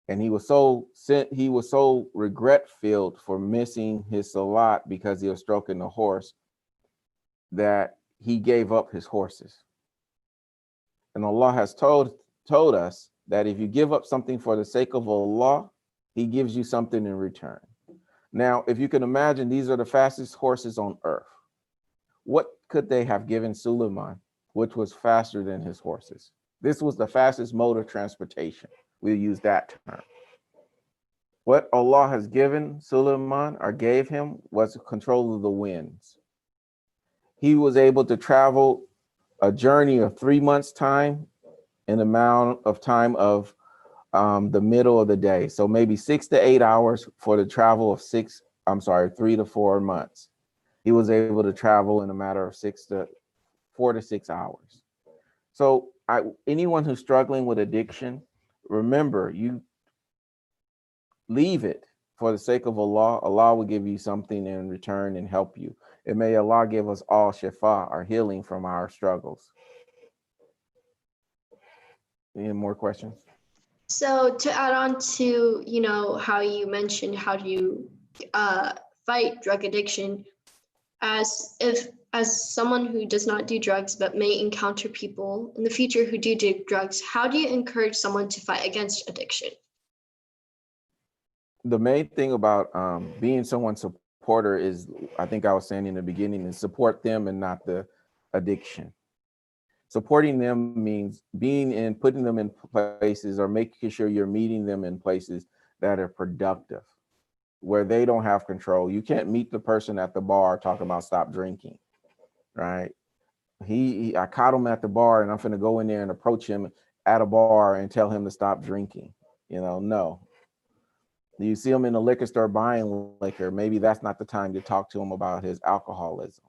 And he was so regret filled for missing his Salat because he was stroking the horse that he gave up his horses. And Allah has told us that if you give up something for the sake of Allah, he gives you something in return. Now, if you can imagine, these are the fastest horses on earth. What could they have given Suleiman, which was faster than his horses? This was the fastest mode of transportation. We'll use that term. What Allah has given Suleiman or gave him was control of the winds. He was able to travel a journey of 3 months' time in the amount of time of the middle of the day. So maybe 6 to 8 hours for the travel of 3 to 4 months. He was able to travel in a matter of 4 to 6 hours. So anyone who's struggling with addiction, remember, you leave it for the sake of Allah. Allah will give you something in return and help you. And may Allah give us all shifa, our healing from our struggles. Any more questions? So to add on to, how you mentioned how do you fight drug addiction, as someone who does not do drugs but may encounter people in the future who do drugs, how do you encourage someone to fight against addiction? The main thing about being someone's supporter is, I think I was saying in the beginning, is support them and not the addiction. Supporting them means putting them in places or making sure you're meeting them in places that are productive, where they don't have control. You can't meet the person at the bar talking about stop drinking, right? I caught him at the bar and I'm going to go in there and approach him at a bar and tell him to stop drinking. No. You see him in the liquor store buying liquor, maybe that's not the time to talk to him about his alcoholism.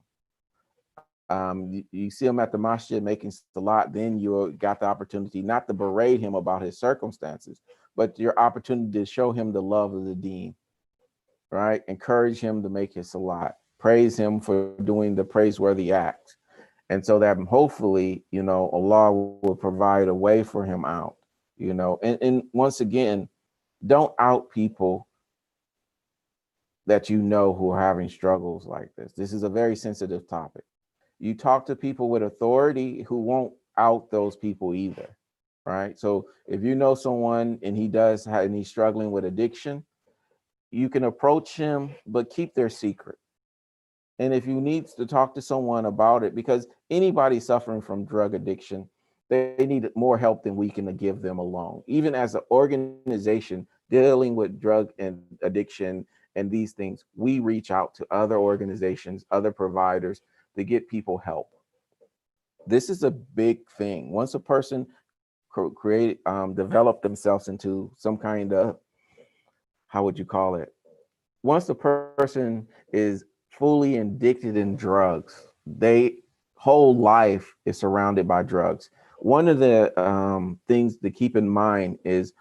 You see him at the masjid making salat, then you got the opportunity not to berate him about his circumstances, but your opportunity to show him the love of the deen, right? Encourage him to make his salat. praise him for doing the praiseworthy act. And so that hopefully, Allah will provide a way for him out, and once again, don't out people that who are having struggles like this. This is a very sensitive topic. You talk to people with authority who won't out those people either, right? So if you know someone and he's struggling with addiction, you can approach him, but keep their secret. And if you need to talk to someone about it, because anybody suffering from drug addiction, they need more help than we can give them alone. Even as an organization dealing with drug and addiction and these things, we reach out to other organizations, other providers to get people help. This is a big thing. Once a person develop themselves into some kind of, how would you call it? Once a person is fully addicted in drugs, they whole life is surrounded by drugs. One of the things to keep in mind is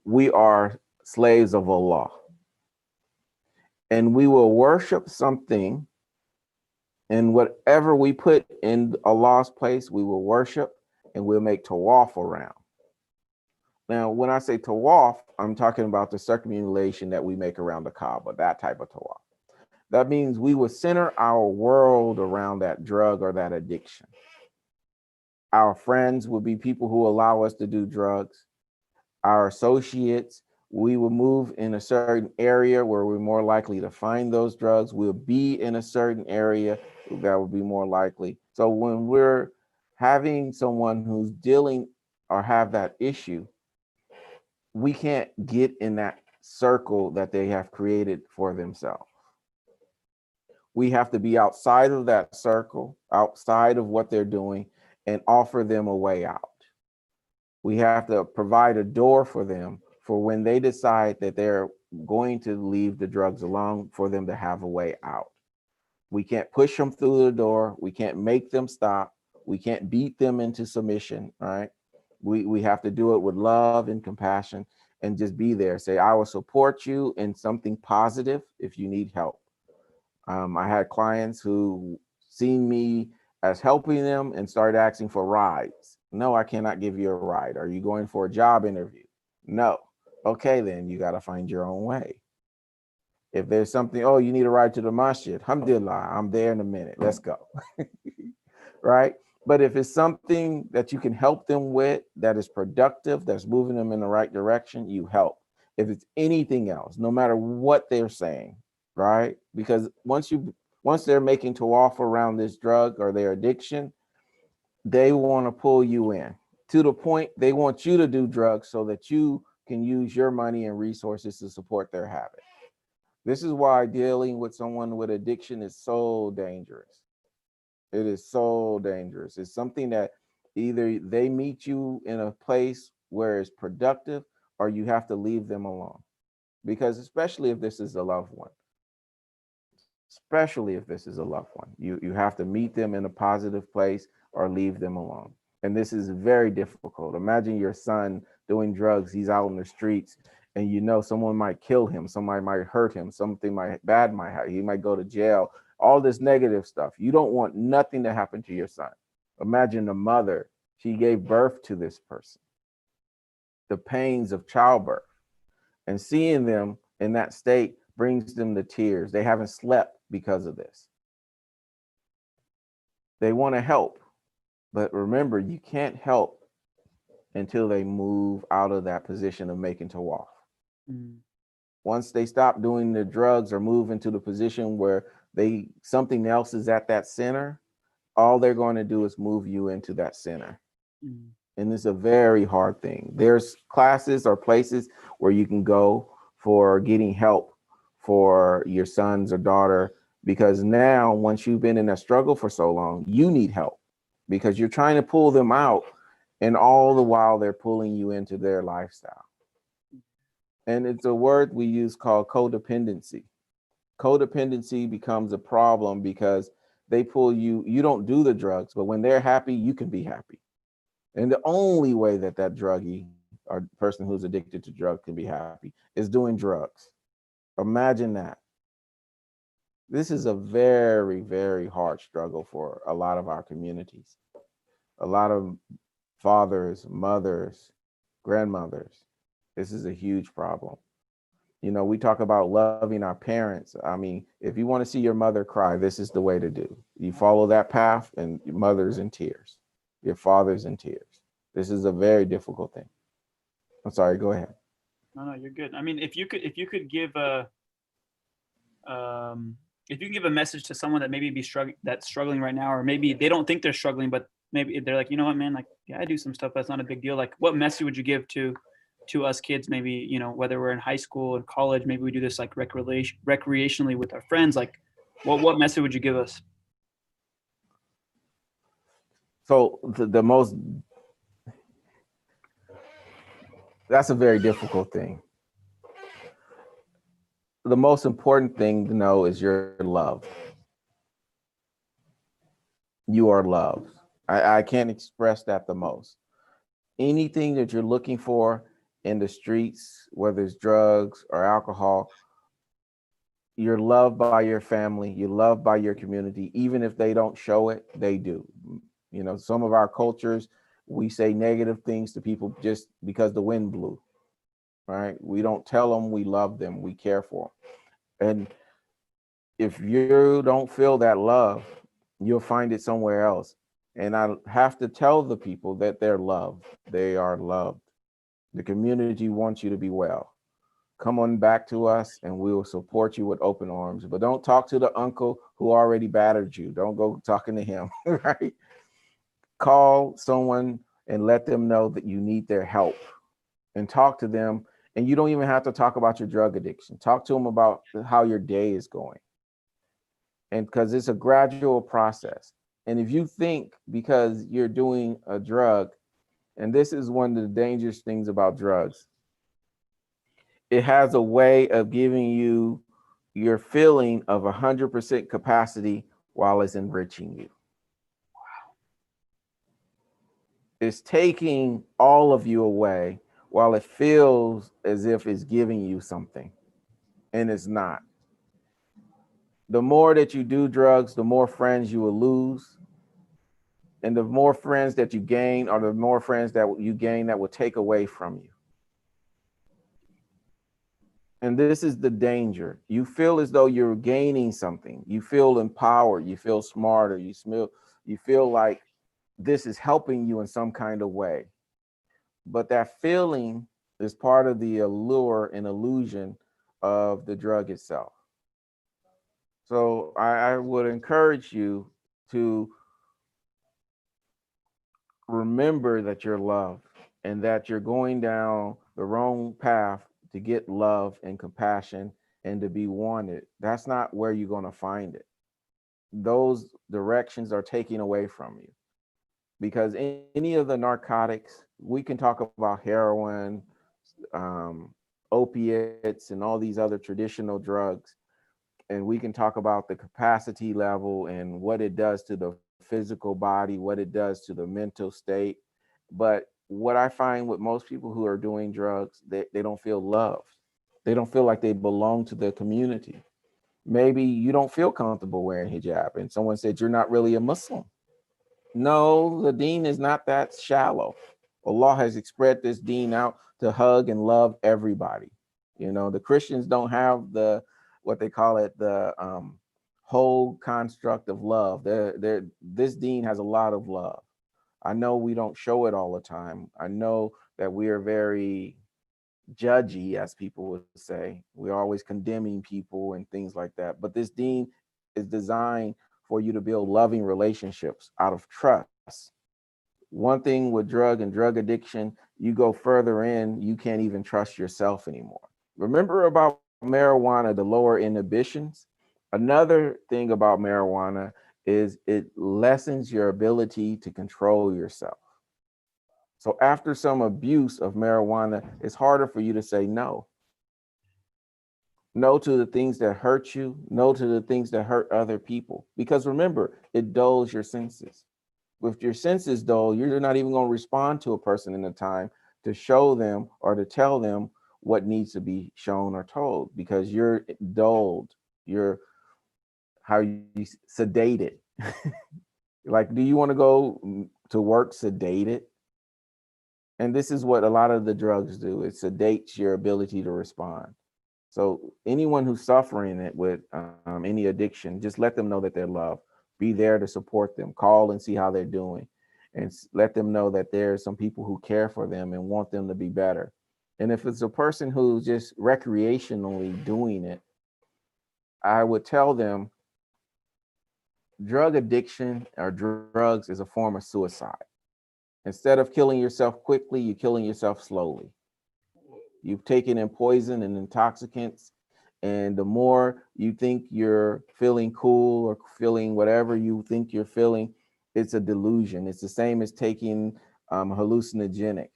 we are slaves of Allah, and we will worship something, and whatever we put in Allah's place, we will worship, and we'll make tawaf around. Now, when I say tawaf, I'm talking about the circumambulation that we make around the Kaaba, that type of tawaf. That means we will center our world around that drug or that addiction. Our friends will be people who allow us to do drugs. Our associates, we will move in a certain area where we're more likely to find those drugs. We'll be in a certain area that will be more likely. So when we're having someone who's dealing or have that issue, we can't get in that circle that they have created for themselves. We have to be outside of that circle, outside of what they're doing, and offer them a way out. We have to provide a door for them for when they decide that they're going to leave the drugs alone, for them to have a way out. We can't push them through the door. We can't make them stop. We can't beat them into submission, right? We have to do it with love and compassion and just be there. Say, I will support you in something positive if you need help. I had clients who seen me as helping them and started asking for rides. No, I cannot give you a ride. Are you going for a job interview? No. Okay, then you got to find your own way. If there's something, oh, you need a ride to the masjid, alhamdulillah, I'm there in a minute. Let's go. Right? But if it's something that you can help them with, that is productive, that's moving them in the right direction, you help. If it's anything else, no matter what they're saying, right? Because once they're making tawaf around this drug or their addiction, they want to pull you in to the point they want you to do drugs so that you can use your money and resources to support their habit. This is why dealing with someone with addiction is so dangerous. It is so dangerous. It's something that either they meet you in a place where it's productive or you have to leave them alone. Because especially if this is a loved one, you have to meet them in a positive place or leave them alone. And this is very difficult. Imagine your son doing drugs. He's out in the streets and someone might kill him. Somebody might hurt him. Something bad might happen. He might go to jail. All this negative stuff. You don't want nothing to happen to your son. Imagine the mother. She gave birth to this person. The pains of childbirth. And seeing them in that state brings them to tears. They haven't slept because of this. They want to help. But remember, you can't help until they move out of that position of making tawaf. Once they stop doing the drugs or move into the position where something else is at that center, all they're going to do is move you into that center. And it's a very hard thing. There's classes or places where you can go for getting help for your sons or daughter, because now once you've been in that struggle for so long, you need help because you're trying to pull them out, and all the while they're pulling you into their lifestyle. And it's a word we use called codependency. Codependency becomes a problem because they pull you don't do the drugs, but when they're happy, you can be happy. And the only way that druggie or person who's addicted to drugs can be happy is doing drugs. Imagine that. This is a very, very hard struggle for a lot of our communities. A lot of fathers, mothers, grandmothers. This is a huge problem. You know, we talk about loving our parents. I mean, if you want to see your mother cry, this is the way to do. You follow that path, and your mother's in tears, your father's in tears. This is a very difficult thing. I'm sorry, go ahead. No, you're good. I mean, if you could give a if you can give a message to someone that maybe that's struggling right now, or maybe they don't think they're struggling, but maybe they're like, you know what, man, like, yeah, I do some stuff that's not a big deal. Like, what message would you give to us kids? Maybe, you know, whether we're in high school and college, maybe we do this like recreationally with our friends. Like, what message would you give us? So the most, that's a very difficult thing. The most important thing to know is you're loved. You are loved. I can't express that the most. Anything that you're looking for in the streets, whether it's drugs or alcohol, you're loved by your family, you're loved by your community. Even if they don't show it, they do. You know, some of our cultures, we say negative things to people just because the wind blew, right? We don't tell them we love them, we care for them. And if you don't feel that love, you'll find it somewhere else. And I have to tell the people that they're loved. They are loved. The community wants you to be well. Come on back to us and we will support you with open arms. But don't talk to the uncle who already battered you. Don't go talking to him, right? Call someone and let them know that you need their help, and talk to them. And you don't even have to talk about your drug addiction. Talk to them about how your day is going. And because it's a gradual process. And if you think because you're doing a drug, and this is one of the dangerous things about drugs, it has a way of giving you your feeling of 100% capacity while it's enriching you. It's taking all of you away while it feels as if it's giving you something, and it's not. The more that you do drugs, the more friends you will lose. And the more friends that you gain, or the more friends that you gain that will take away from you. And this is the danger. You feel as though you're gaining something. You feel empowered. You feel smarter. You feel like this is helping you in some kind of way. But that feeling is part of the allure and illusion of the drug itself. So I would encourage you to remember that you're loved and that you're going down the wrong path to get love and compassion and to be wanted. That's not where you're going to find it. Those directions are taken away from you, because any of the narcotics, we can talk about heroin, opiates, and all these other traditional drugs, and we can talk about the capacity level and what it does to the physical body, what it does to the mental state. But what I find with most people who are doing drugs, they don't feel loved. They don't feel like they belong to the community. Maybe you don't feel comfortable wearing hijab, and someone said you're not really a Muslim. No, the deen is not that shallow. Allah has spread this deen out to hug and love everybody. You know, the Christians don't have the, what they call it, the whole construct of love. This deen has a lot of love. I know we don't show it all the time. I know that we are very judgy, as people would say. We're always condemning people and things like that. But this deen is designed for you to build loving relationships out of trust. One thing with drug and drug addiction, you go further in, you can't even trust yourself anymore. Remember about marijuana, the lower inhibitions? Another thing about marijuana is it lessens your ability to control yourself. So after some abuse of marijuana, it's harder for you to say no. No to the things that hurt you, no to the things that hurt other people. Because remember, it dulls your senses. With your senses dull, you're not even going to respond to a person in a time to show them or to tell them what needs to be shown or told, because you're dulled. You're how you sedate it. Like, do you want to go to work sedated? And this is what a lot of the drugs do. It sedates your ability to respond. So anyone who's suffering it with any addiction, just let them know that they're loved. Be there to support them. Call and see how they're doing, and let them know that there's some people who care for them and want them to be better. And if it's a person who's just recreationally doing it, I would tell them drug addiction or drugs is a form of suicide. Instead of killing yourself quickly, you're killing yourself slowly. You've taken in poison and intoxicants, and the more you think you're feeling cool or feeling whatever you think you're feeling, it's a delusion. It's the same as taking hallucinogenic,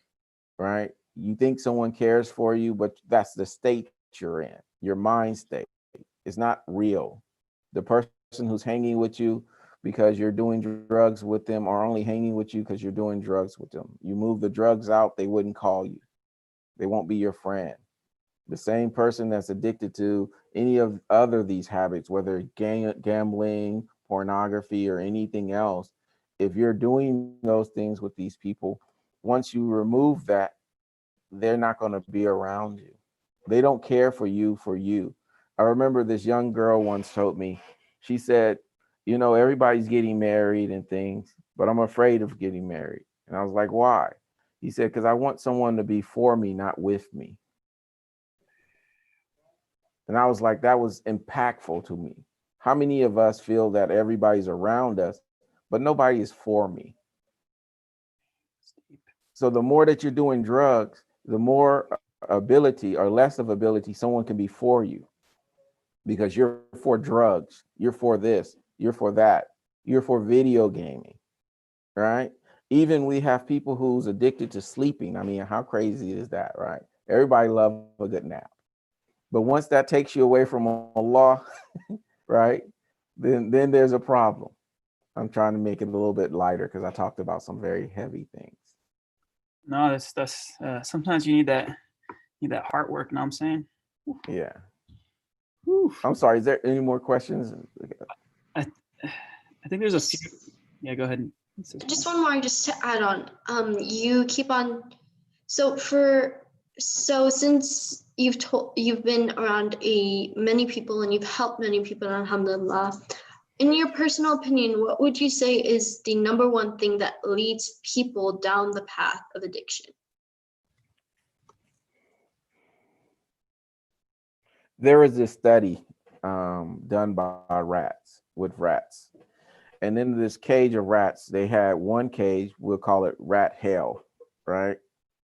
right? You think someone cares for you, but that's the state you're in, your mind state. It's not real. The person who's hanging with you because you're doing drugs with them are only hanging with you because you're doing drugs with them. You move the drugs out, they wouldn't call you. They won't be your friend. The same person that's addicted to any of other these habits, whether gambling, pornography, or anything else, if you're doing those things with these people, once you remove that, they're not going to be around you. They don't care for you for you. I remember this young girl once told me, she said, you know, everybody's getting married and things, but I'm afraid of getting married. And I was like, why? He said, because I want someone to be for me, not with me. And I was like, that was impactful to me. How many of us feel that everybody's around us, but nobody is for me? So the more that you're doing drugs, the more ability or less of ability someone can be for you, because you're for drugs, you're for this, you're for that, you're for video gaming, right? Even we have people who's addicted to sleeping. I mean, how crazy is that, right? Everybody loves a good nap. But once that takes you away from Allah, right, then there's a problem. I'm trying to make it a little bit lighter because I talked about some very heavy things. No, that's sometimes you need that heart work. You know what I'm saying? Yeah. Whew. I'm sorry. Is there any more questions? I think there's a few. Yeah, go ahead. Just one more, just to add on. You keep on. So since you've been around many people and you've helped many people, alhamdulillah. In your personal opinion, what would you say is the number one thing that leads people down the path of addiction? There was this study done by rats, with rats. And in this cage of rats, they had one cage, we'll call it rat hell, right?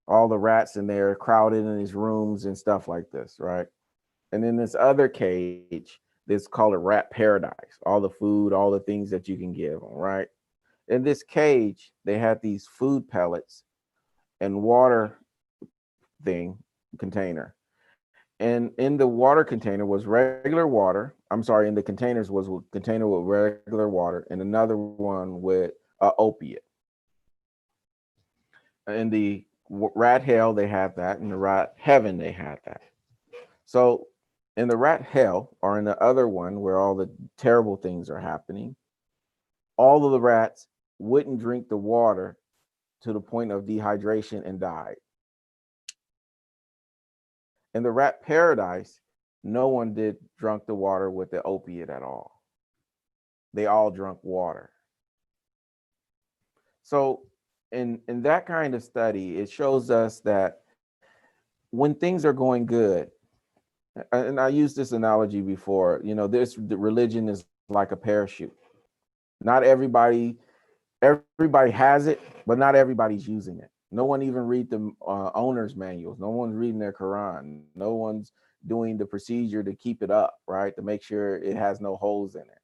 All the rats in there crowded in these rooms and stuff like this, right? And in this other cage, this called it rat paradise, all the food, all the things that you can give them, right? In this cage, they had these food pellets and water thing container. And in the water container was regular water. I'm sorry, in the containers was a container with regular water and another one with opiate. In the rat hell, they had that. In the rat heaven, they had that. So in the rat hell, or in the other one where all the terrible things are happening, all of the rats wouldn't drink the water to the point of dehydration and died. In the rat paradise, no one did drunk the water with the opiate at all. They all drunk water. So in that kind of study, it shows us that when things are going good, and I used this analogy before, you know, the religion is like a parachute. Not everybody has it, but not everybody's using it. No one even read the owner's manuals. No one's reading their Quran. No one's doing the procedure to keep it up, right? To make sure it has no holes in it.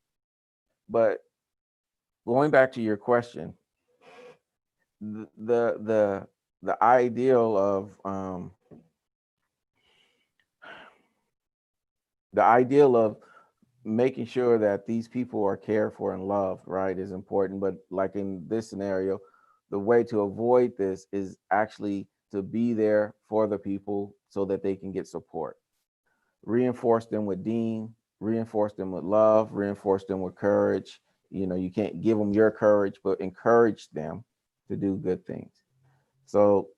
But going back to your question, the ideal of making sure that these people are cared for and loved, right, is important. But like in this scenario, the way to avoid this is actually to be there for the people so that they can get support. Reinforce them with deen, reinforce them with love, reinforce them with courage. You can't give them your courage, but encourage them to do good things. So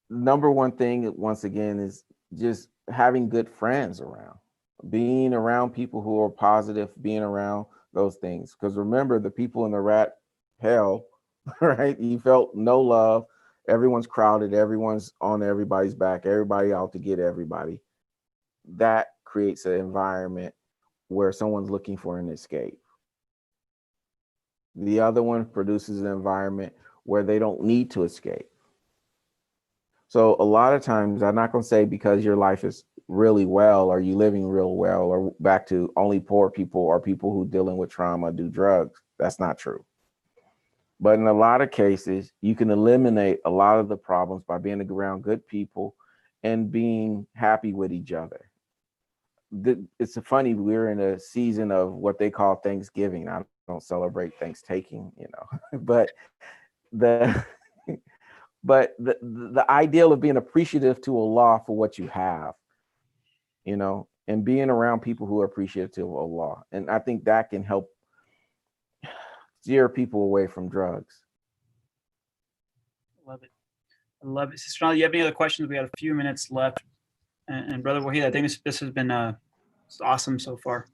number one thing, once again, is just having good friends around, being around people who are positive, being around those things. Because remember, the people in the rat hell, right? You felt no love. Everyone's crowded. Everyone's on everybody's back. Everybody out to get everybody. That creates an environment where someone's looking for an escape. The other one produces an environment where they don't need to escape. So a lot of times, I'm not going to say because your life is really well or you living real well or back to only poor people or people who dealing with trauma do drugs. That's not true. But in a lot of cases, you can eliminate a lot of the problems by being around good people and being happy with each other. It's funny, we're in a season of what they call Thanksgiving. I don't celebrate Thanksgiving, but the the ideal of being appreciative to Allah for what you have, and being around people who are appreciative of Allah. And I think that can help steer people away from drugs. Love it. I love it. Sister, do you have any other questions? We got a few minutes left. And Brother Waheed, I think this has been awesome so far.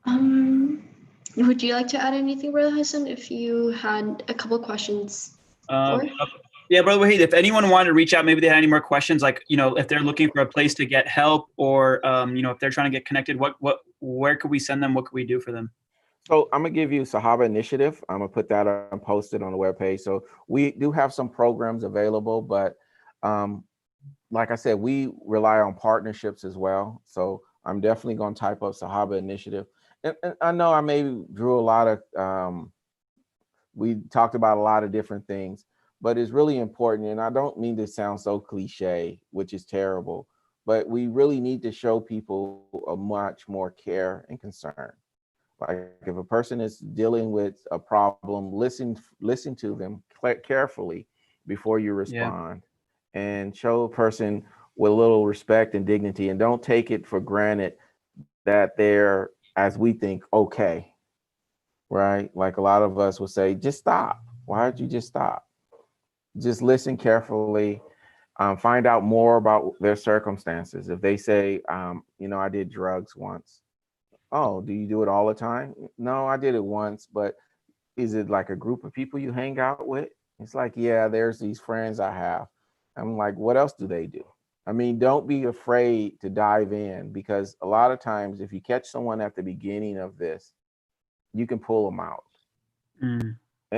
Would you like to add anything, Brother Hassan, if you had a couple questions? Yeah, Brother Waheed, if anyone wanted to reach out, maybe they had any more questions, like, if they're looking for a place to get help or, if they're trying to get connected, where could we send them? What could we do for them? So I'm gonna give you Sahaba Initiative. I'm gonna put that on posted on the webpage. So we do have some programs available, but like I said, we rely on partnerships as well. So I'm definitely gonna type up Sahaba Initiative. And I know I maybe drew a lot of we talked about a lot of different things, but it's really important. And I don't mean to sound so cliche, which is terrible, but we really need to show people a much more care and concern. Like if a person is dealing with a problem, listen to them carefully before you respond, and show a person with a little respect and dignity, and don't take it for granted that they're, as we think, okay, right? Like a lot of us would say, just stop. Why don't you just stop? Just listen carefully, find out more about their circumstances. If they say, I did drugs once. Oh, do you do it all the time? No, I did it once, but is it like a group of people you hang out with? It's like, yeah, there's these friends I have. I'm like, what else do they do? I mean, don't be afraid to dive in, because a lot of times if you catch someone at the beginning of this, you can pull them out. And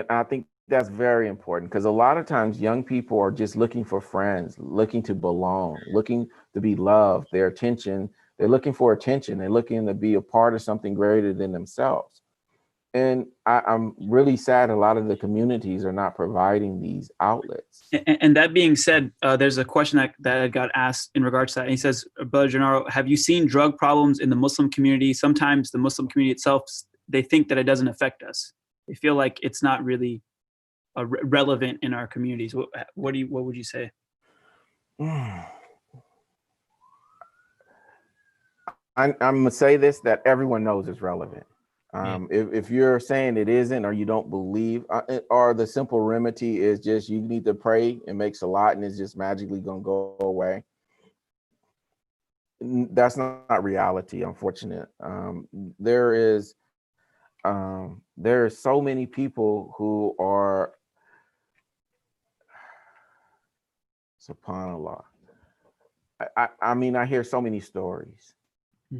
I think that's very important, because a lot of times young people are just looking for friends, looking to belong, looking to be loved, their attention. They're looking for attention. They're looking to be a part of something greater than themselves. And I'm really sad a lot of the communities are not providing these outlets. And that being said, there's a question that got asked in regards to that. And he says, Brother Gernaro, have you seen drug problems in the Muslim community? Sometimes the Muslim community itself, they think that it doesn't affect us. They feel like it's not really relevant in our communities. What would you say? I'm gonna say this, that everyone knows it's relevant. If you're saying it isn't, or you don't believe, or the simple remedy is just you need to pray and make salat and it's just magically gonna go away. That's not reality, unfortunate. There is so many people who are, subhanallah. I mean, I hear so many stories.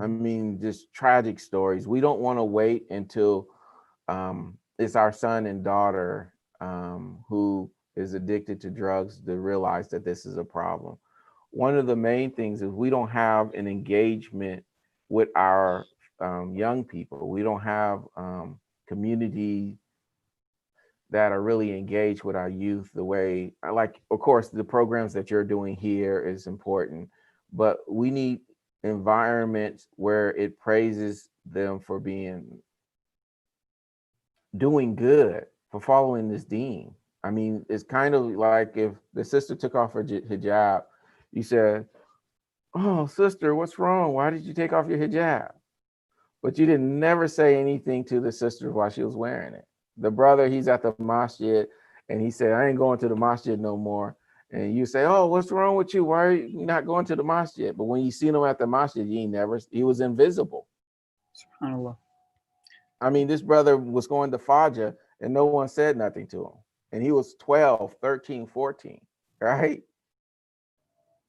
I mean, just tragic stories. We don't want to wait until it's our son and daughter who is addicted to drugs to realize that this is a problem. One of the main things is we don't have an engagement with our young people. We don't have community that are really engaged with our youth the way, like, of course, the programs that you're doing here is important, but we need environments where it praises them for doing good, for following this deen. I mean, it's kind of like if the sister took off her hijab, you said, oh, sister, what's wrong? Why did you take off your hijab? But you didn't never say anything to the sister while she was wearing it. The brother, he's at the masjid and he said, I ain't going to the masjid no more. And you say, oh, what's wrong with you? Why are you not going to the masjid? But when you seen him at the masjid, he was invisible. SubhanAllah. I mean, this brother was going to Fajr and no one said nothing to him. And he was 12, 13, 14, right?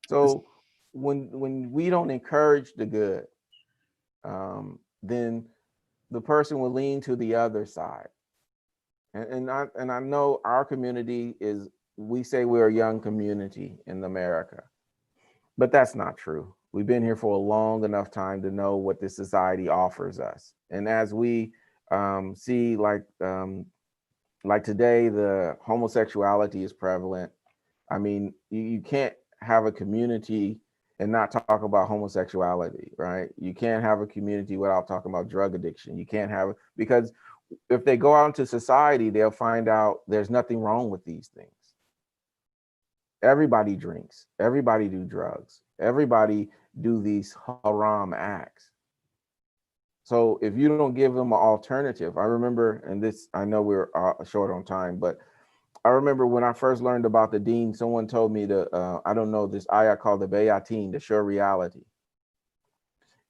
So when we don't encourage the good, then the person will lean to the other side. And I know our community is, we say we're a young community in America, but that's not true. We've been here for a long enough time to know what this society offers us. And as we see, like today, the homosexuality is prevalent. I mean, you can't have a community and not talk about homosexuality, right? You can't have a community without talking about drug addiction. You can't have it, because if they go out into society, they'll find out there's nothing wrong with these things. Everybody drinks, everybody do drugs, everybody do these haram acts. So if you don't give them an alternative, I remember, and this, I know we're short on time, but I remember when I first learned about the deen, someone told me I don't know, this ayah called the bayateen, the sure reality.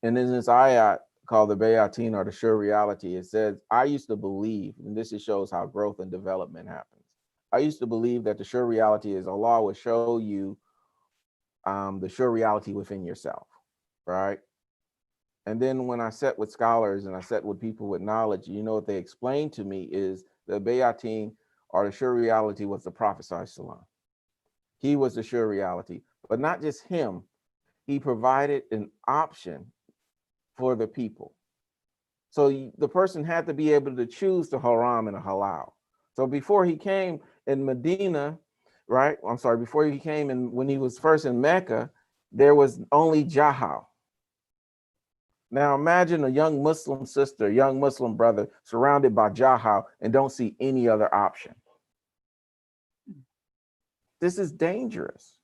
And in this ayah called the bayateen, or the sure reality, it says, I used to believe, and this shows how growth and development happens. I used to believe that the sure reality is Allah will show you the sure reality within yourself, right? And then when I sat with scholars and I sat with people with knowledge, you know what they explained to me is the bayateen, or the sure reality, was the Prophet ﷺ. He was the sure reality, but not just him. He provided an option for the people. So the person had to be able to choose the haram and the halal. So before he came in Medina, right? I'm sorry, before he came in, when he was first in Mecca, there was only jahal. Now imagine a young Muslim sister, young Muslim brother surrounded by jahal and don't see any other option. This is dangerous.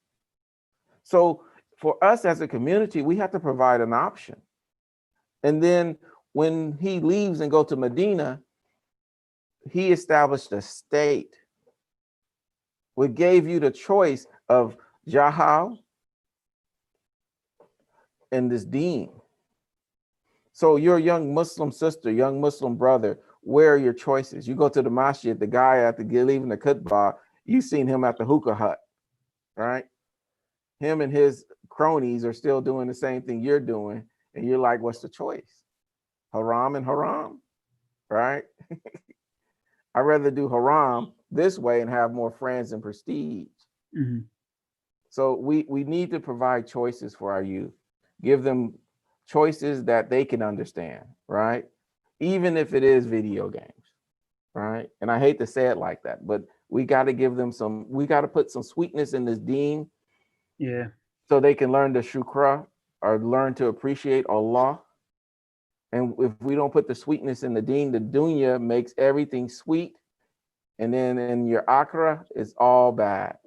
So for us as a community, we have to provide an option. And then when he leaves and go to Medina, he established a state. We gave you the choice of jahal and this deen. So you're a young Muslim sister, young Muslim brother, where are your choices? You go to the masjid, the guy at the leaving the khutbah, you've seen him at the hookah hut, right? Him and his cronies are still doing the same thing you're doing. And you're like, what's the choice? Haram and haram, right? I'd rather do haram this way and have more friends and prestige. Mm-hmm. So we need to provide choices for our youth. Give them choices that they can understand, right? Even if it is video games, right? And I hate to say it like that, but we got to give them we got to put some sweetness in this deen. Yeah. So they can learn the shukra, or learn to appreciate Allah. And if we don't put the sweetness in the deen, the dunya makes everything sweet. And then in your akhirah, it's all bad.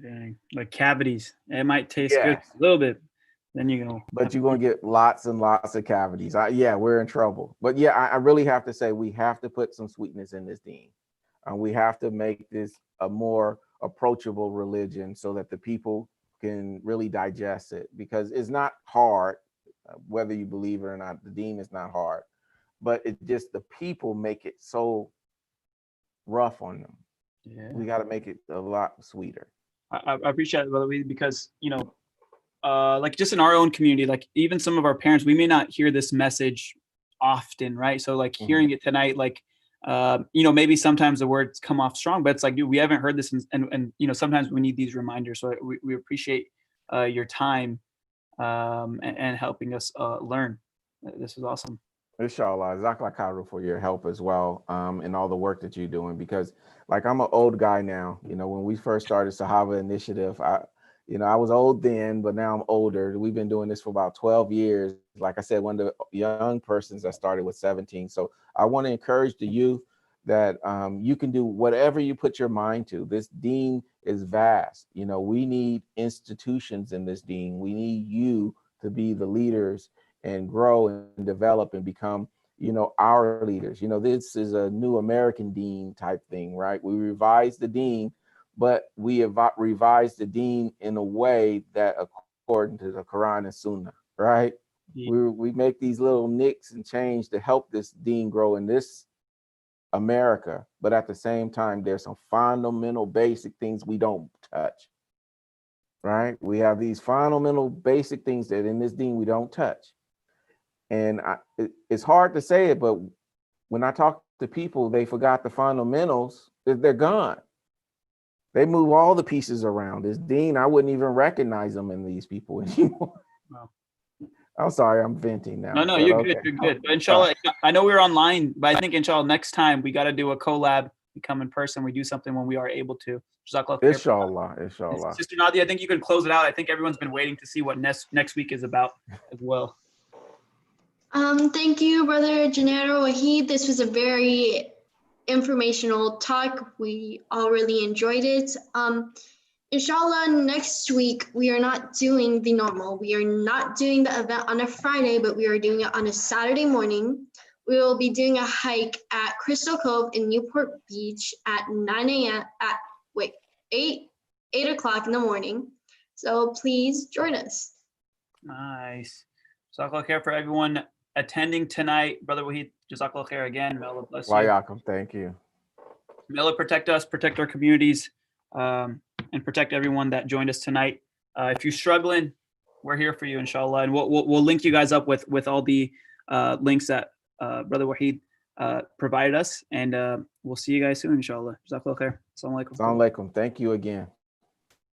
Dang. Like cavities. It might taste good Yes. a little bit. Then you're going to. But you're going to get lots and lots of cavities. Yeah, we're in trouble. But yeah, I really have to say, we have to put some sweetness in this deen. We have to make this a more approachable religion so that the people can really digest it, because it's not hard, whether you believe it or not. The deen is not hard, but it just, the people make it so rough on them. Yeah. We got to make it a lot sweeter. I appreciate it, Brother Waheed, because, you know, like just in our own community, like even some of our parents, we may not hear this message often, right? So like hearing it tonight, like, you know, maybe sometimes the words come off strong, but it's like, dude, we haven't heard this. And you know, sometimes we need these reminders. So we appreciate your time and helping us learn. This is awesome. Inshallah, Jazakallah khairan for your help as well, and all the work that you're doing. Because, like, I'm an old guy now. You know, when we first started Sahaba Initiative, I was old then, but now I'm older. We've been doing this for about 12 years. Like I said, one of the young persons that started was 17. So I want to encourage the youth that you can do whatever you put your mind to. This deen is vast. You know, we need institutions in this deen. We need you to be the leaders and grow and develop and become, you know, our leaders. You know, this is a new American deen type thing, right? We revised the deen, but we have revised the deen in a way that according to the Quran and Sunnah, right? We make these little nicks and change to help this deen grow in this America, but at the same time, there's some fundamental basic things we don't touch, right? We have these fundamental basic things that in this deen we don't touch. And it's hard to say it, but when I talk to people, they forgot the fundamentals, they're gone. They move all the pieces around. This deen, I wouldn't even recognize them in these people anymore. Wow. I'm sorry, I'm venting now. No, you're good. You're good. But inshallah, I know we're online, but I think inshallah next time we got to do a collab. We come in person. We do something when we are able to. Inshallah. Sister Nadia, I think you can close it out. I think everyone's been waiting to see what next week is about as well. Thank you, Brother Gernaro Waheed. This was a very informational talk. We all really enjoyed it. Inshallah, next week, we are not doing the normal. We are not doing the event on a Friday, but we are doing it on a Saturday morning. We will be doing a hike at Crystal Cove in Newport Beach at 9 a.m. 8 o'clock in the morning. So please join us. Nice. Jazakallah khair for everyone attending tonight. Brother Waheed, Jazakallah khair again. May Allah bless you. Wayakum, thank you. May Allah protect us, protect our communities, and protect everyone that joined us tonight. If you're struggling, we're here for you, inshallah. And we'll link you guys up with all the links that Brother Waheed provided us. And we'll see you guys soon, inshallah. Jazakallah khair. Assalamu alaikum. Assalamu alaikum. Thank you again.